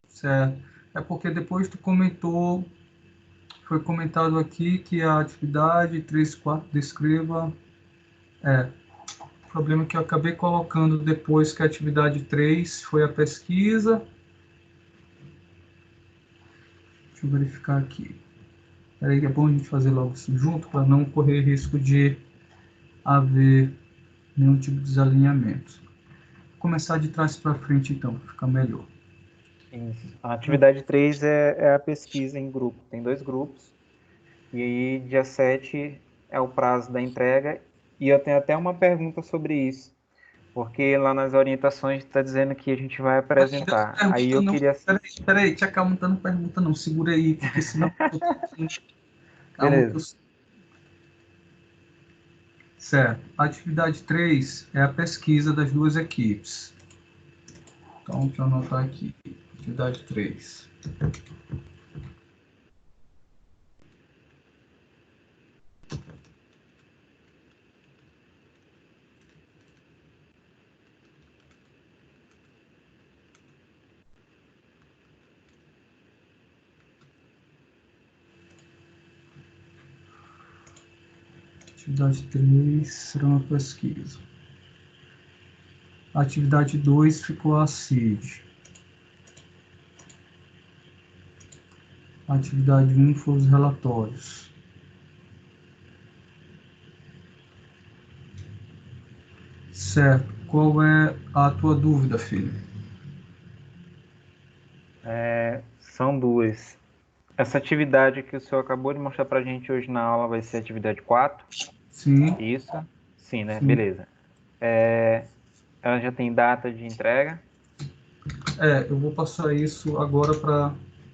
Certo. É porque depois tu comentou, foi comentado aqui que a atividade 3.4 descreva. O problema é que eu acabei colocando depois que a atividade 3 foi a pesquisa. Deixa eu verificar aqui. Peraí, é bom a gente fazer logo isso junto para não correr risco de haver nenhum tipo de desalinhamento. Vou começar de trás para frente, então, para ficar melhor.
Isso. A atividade 3 é a pesquisa em grupo. Tem 2 grupos. E aí, dia 7 é o prazo da entrega. E eu tenho até uma pergunta sobre isso. Porque lá nas orientações está dizendo que a gente vai apresentar. Aí eu queria...
Peraí, te acalma, não pergunta não. Segura aí, porque senão... Calma.
Beleza.
Certo. A atividade 3 é a pesquisa das duas equipes. Então, deixa eu anotar aqui. Atividade 3. Atividade 3 será uma pesquisa. A atividade 2 ficou a CID. A atividade 1 foi os relatórios. Certo. Qual é a tua dúvida, filho?
São 2. Essa atividade que o senhor acabou de mostrar para a gente hoje na aula vai ser a atividade 4?
Sim.
Isso? Sim, né?
Sim.
Beleza. Ela já tem data de entrega?
Eu vou passar isso agora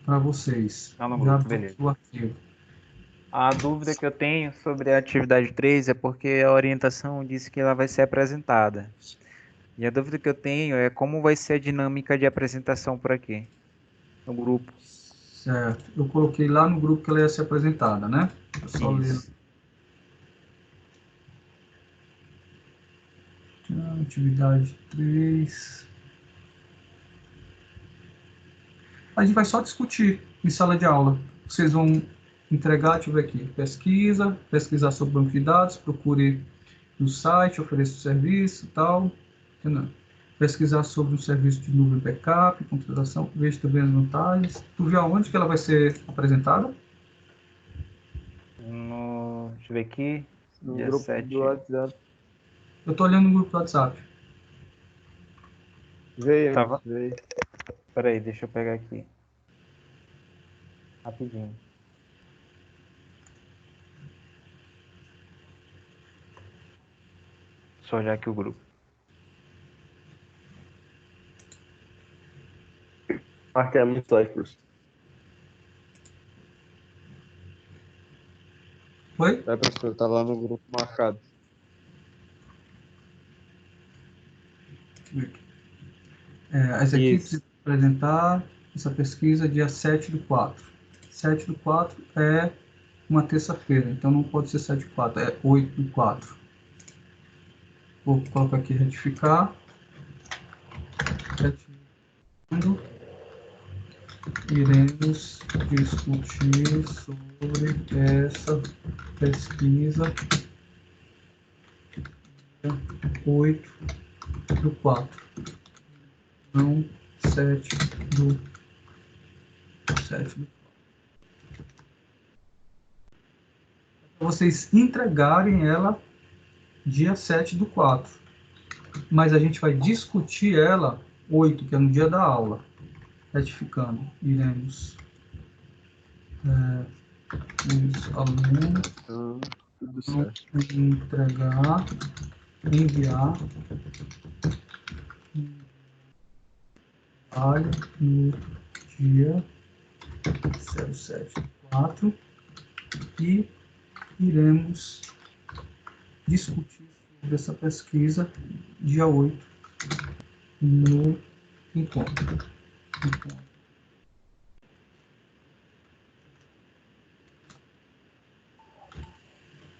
para vocês.
Lá no
Já
grupo, beleza.
o arquivo.
A dúvida que eu tenho sobre a atividade 3 é porque a orientação disse que ela vai ser apresentada. E a dúvida que eu tenho é como vai ser a dinâmica de apresentação por aqui, no grupo.
Certo. Eu coloquei lá no grupo que ela ia ser apresentada, né? É só ler.
Isso.
Atividade 3. A gente vai só discutir em sala de aula. Vocês vão entregar, deixa eu ver aqui, pesquisar sobre banco de dados, procure no site, ofereça o serviço e tal. Entendeu? Pesquisar sobre um serviço de nuvem backup, computação, veja também as vantagens. Tu viu aonde que ela vai ser apresentada?
Deixa eu ver aqui.
No
Dia
grupo
7.
do WhatsApp.
Eu tô olhando no grupo do WhatsApp.
Veio,
Tava.
veio.
Peraí, deixa eu pegar aqui. Rapidinho. Só olhar aqui o grupo.
Marquemos Cyphers.
Oi?
Professor, tá lá no grupo marcado.
As equipes
Isso.
vão apresentar essa pesquisa dia 7/4. 7/4 é uma terça-feira, então não pode ser 7/4, é 8/4. Vou colocar aqui retificar. Retivando. Iremos discutir sobre essa pesquisa 8/4, não 7/4. Para vocês entregarem ela dia 7/4. Mas a gente vai discutir ela 8, que é no dia da aula. Retificando, iremos os alunos
Tudo
vão
certo.
entregar, enviar trabalho no dia 7/4 e iremos discutir sobre essa pesquisa dia 8 no encontro.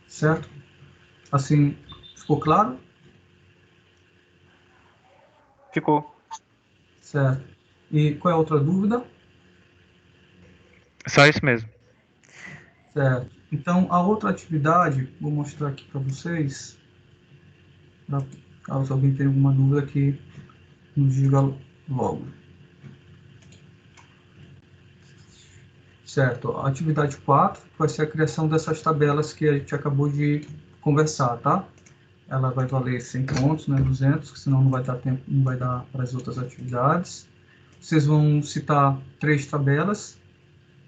Certo? Assim, ficou claro?
Ficou.
Certo. E qual é a outra dúvida?
Só isso mesmo.
Certo. Então, a outra atividade, vou mostrar aqui para vocês, pra, caso alguém tenha alguma dúvida aqui, nos diga logo. Certo. A atividade 4 vai ser a criação dessas tabelas que a gente acabou de conversar, tá? ela vai valer 100 pontos, né, 200, que senão não vai dar tempo, não vai dar para as outras atividades. Vocês vão citar 3 tabelas,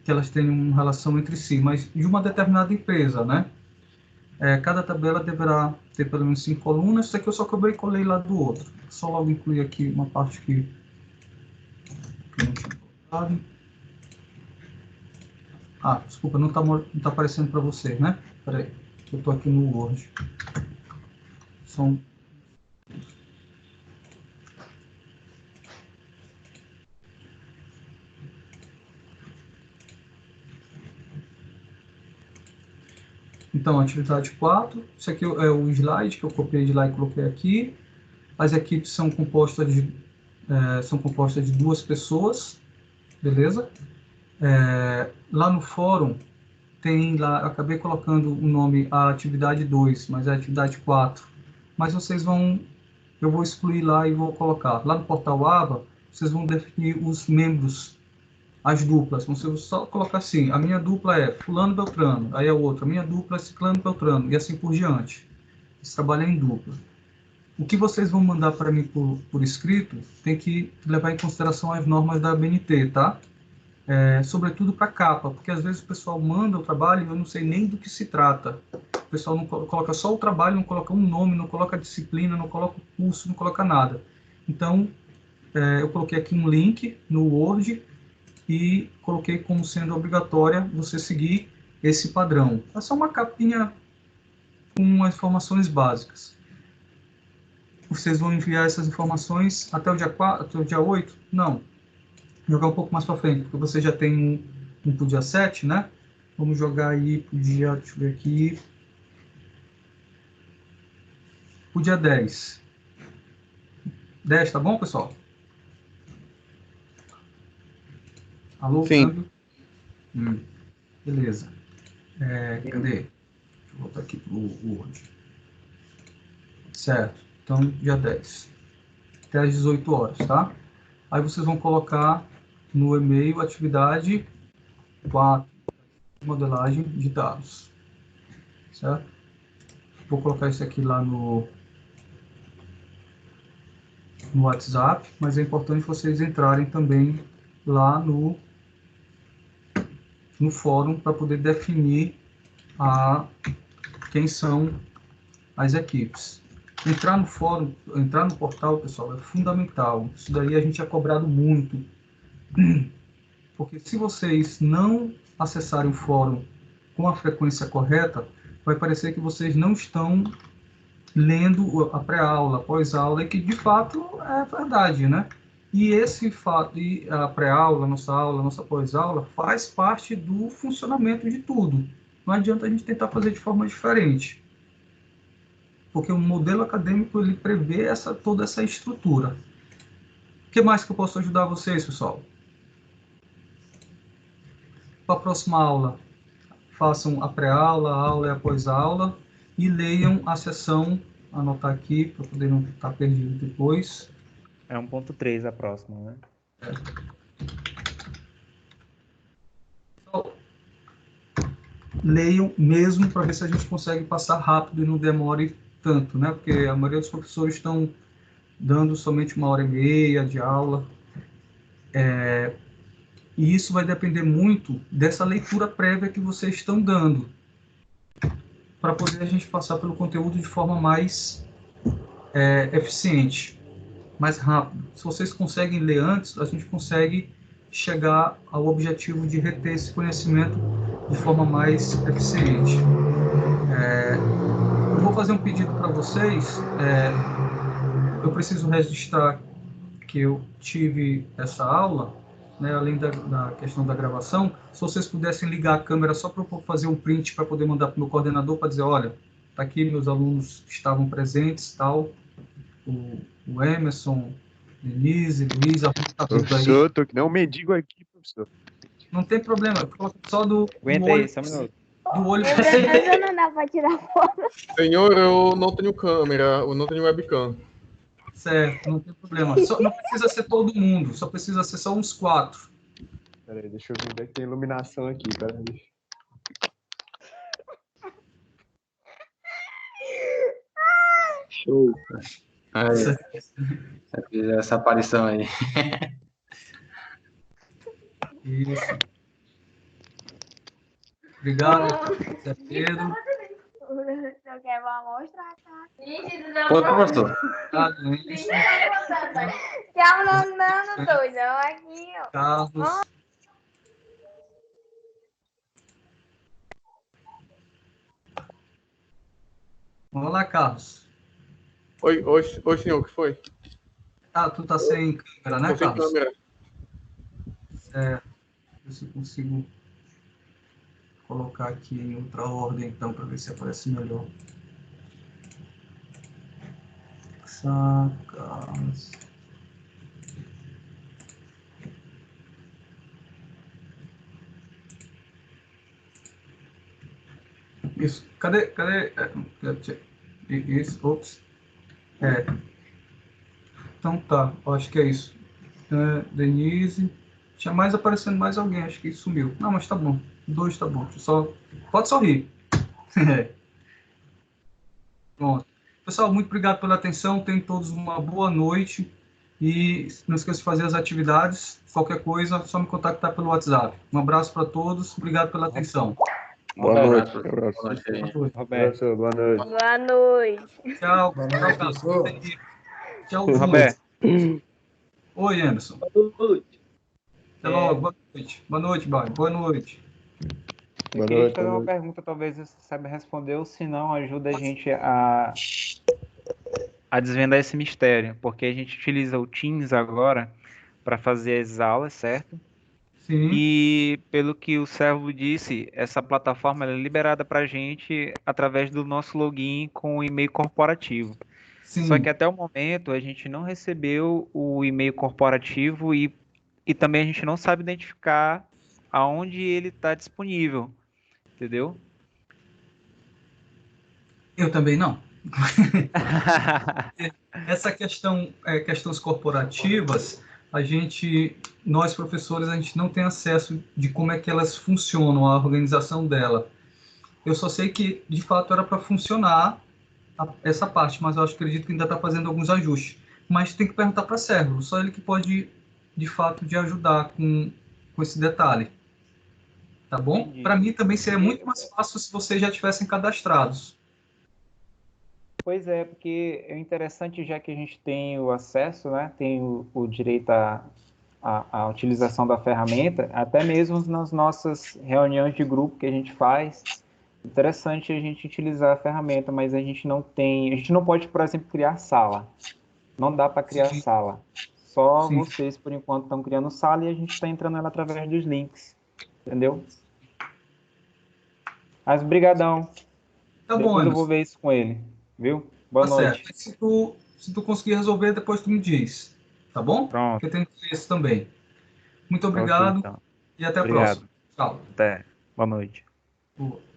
que elas têm uma relação entre si, mas de uma determinada empresa, né? Cada tabela deverá ter pelo menos 5 colunas. Isso aqui eu só cobrei e colei lá do outro. Só logo incluir aqui uma parte que não tinha colocado. Ah, desculpa, não tá aparecendo para você, né? Espera aí, eu estou aqui no Word. São... Então, atividade 4. Isso aqui é o slide que eu copiei de lá e coloquei aqui. As equipes são compostas de 2 pessoas, beleza? Lá no fórum, tem lá, eu acabei colocando o nome a atividade 2, mas é a atividade 4. Mas eu vou excluir lá e vou colocar. Lá no portal ABA, vocês vão definir os membros, as duplas. Você só colocar assim, a minha dupla é fulano Beltrano, aí a outra, a minha dupla é ciclano Beltrano, e assim por diante. Eles trabalham em dupla. O que vocês vão mandar para mim por escrito tem que levar em consideração as normas da ABNT, tá? Sobretudo para capa, porque às vezes o pessoal manda o trabalho e eu não sei nem do que se trata. O pessoal não coloca só o trabalho, não coloca um nome, não coloca a disciplina, não coloca o curso, não coloca nada. Então, eu coloquei aqui um link no Word e coloquei como sendo obrigatória você seguir esse padrão. É só uma capinha com as informações básicas. Vocês vão enviar essas informações até o dia 4, até o dia 8? Não. Jogar um pouco mais para frente, porque você já tem um para o dia 7, né? Vamos jogar aí para o dia, deixa eu ver aqui, para o dia 10. 10, tá bom, pessoal? Alô,
Sim.
câmbio? Beleza. Cadê? Deixa eu voltar aqui para o Word. Certo. Então, dia 10. Até às 18 horas, tá? Aí vocês vão colocar no e-mail atividade 4, modelagem de dados. Certo? Vou colocar isso aqui lá no WhatsApp, mas é importante vocês entrarem também lá no fórum para poder definir quem são as equipes. Entrar no fórum, entrar no portal, pessoal, é fundamental. Isso daí a gente é cobrado muito. Porque se vocês não acessarem o fórum com a frequência correta, vai parecer que vocês não estão lendo a pré-aula, a pós-aula, e que de fato é verdade, né? E esse fato, e a pré-aula, a nossa pós-aula, faz parte do funcionamento de tudo. Não adianta a gente tentar fazer de forma diferente, porque o modelo acadêmico ele prevê toda essa estrutura. O que mais que eu posso ajudar vocês, pessoal? Para a próxima aula, façam a pré-aula, a aula e a pós-aula, e leiam a sessão, anotar aqui, para poder não estar perdido depois.
É 1.3 a próxima, né?
Leiam mesmo para ver se a gente consegue passar rápido e não demore tanto, né? Porque a maioria dos professores estão dando somente 1h30 de aula. E isso vai depender muito dessa leitura prévia que vocês estão dando, para poder a gente passar pelo conteúdo de forma mais eficiente, mais rápido. Se vocês conseguem ler antes, a gente consegue chegar ao objetivo de reter esse conhecimento de forma mais eficiente. Eu vou fazer um pedido para vocês. Eu preciso registrar que eu tive essa aula, né, além da questão da gravação. Se vocês pudessem ligar a câmera só para eu fazer um print para poder mandar para o meu coordenador para dizer, olha, tá aqui, meus alunos estavam presentes, tal, o Emerson, Denise, Luiz, a tá tudo aí.
Professor, tô que nem um mendigo aqui, professor.
Não tem problema, coloca só do
Aguenta
olho,
aí, só um minuto.
do olho.
Meu Deus, não dá pra tirar foto.
Senhor, eu não tenho câmera, eu não tenho webcam.
Certo, não tem problema. Não precisa ser todo mundo, só precisa ser só uns 4.
Peraí, deixa eu ver onde é que tem iluminação aqui, peraí. Show.
Essa aparição aí.
Isso. Obrigado, Zé Pedro.
Eu quero mostrar, tá?
Ô, professor.
Obrigado, Wilson.
Tchau, não, doidão. Aqui, ó.
Carlos. Vamos lá, Carlos.
Oi, senhor, o que foi?
Ah, tu tá sem câmera, né,
Tô sem
Carlos?
câmera.
Ver se eu consigo colocar aqui em outra ordem, então, para ver se aparece melhor. Carlos. Isso. Cadê? Isso, ops. Então tá, eu acho que é isso. Denise. Tinha mais aparecendo mais alguém, acho que sumiu. Não, mas tá bom. 2 tá bom. Pode sorrir. Pronto. Pessoal, muito obrigado pela atenção. Tenham todos uma boa noite. E não esqueça de fazer as atividades. Qualquer coisa, só me contactar pelo WhatsApp. Um abraço para todos. Obrigado pela atenção.
Boa noite.
Boa
Abraço.
noite aí.
Roberto.
Professor, boa noite.
Boa noite.
Tchau.
Boa
Tchau,
noite,
Carlos.
professor.
Tchau,
Roberto.
Oi, Anderson. Até logo. Boa noite. Boa noite, Bai. Boa noite.
Eu
Boa
queria
noite,
te fazer
boa
uma
noite.
pergunta, talvez você saiba responder, ou se não, ajuda a gente a desvendar esse mistério, porque a gente utiliza o Teams agora para fazer as aulas, certo?
Sim.
E pelo que o Servo disse, essa plataforma ela é liberada para a gente através do nosso login com o e-mail corporativo.
Sim.
Só que até o momento a gente não recebeu o e-mail corporativo e também a gente não sabe identificar aonde ele está disponível, entendeu?
Eu também não. Essa questão, questões corporativas, nós professores, a gente não tem acesso de como é que elas funcionam, a organização dela. Eu só sei que, de fato, era para funcionar essa parte, mas eu acredito que ainda está fazendo alguns ajustes. Mas tem que perguntar para Sérgio, só ele que pode, de fato, de ajudar com esse detalhe. Tá bom?
Entendi.
Para mim também seria muito mais fácil se vocês já tivessem cadastrados.
Pois é, porque é interessante, já que a gente tem o acesso, né, tem o direito à utilização da ferramenta, até mesmo nas nossas reuniões de grupo que a gente faz, interessante a gente utilizar a ferramenta, mas a gente não pode, por exemplo, criar sala. Não dá para criar
Sim.
sala. Só
Sim.
vocês, por enquanto, estão criando sala e a gente está entrando nela através dos links. Entendeu? Mas brigadão.
Tá bom,
Depois eu vou
Anderson.
ver isso com ele. Viu? Boa
Tá
noite.
certo. Se tu conseguir resolver, depois tu me diz. Tá bom?
Pronto.
Porque eu tenho interesse também. Muito
Ok,
obrigado
então.
e até a
Obrigado.
próxima. Tchau.
Até. Boa noite.
Boa.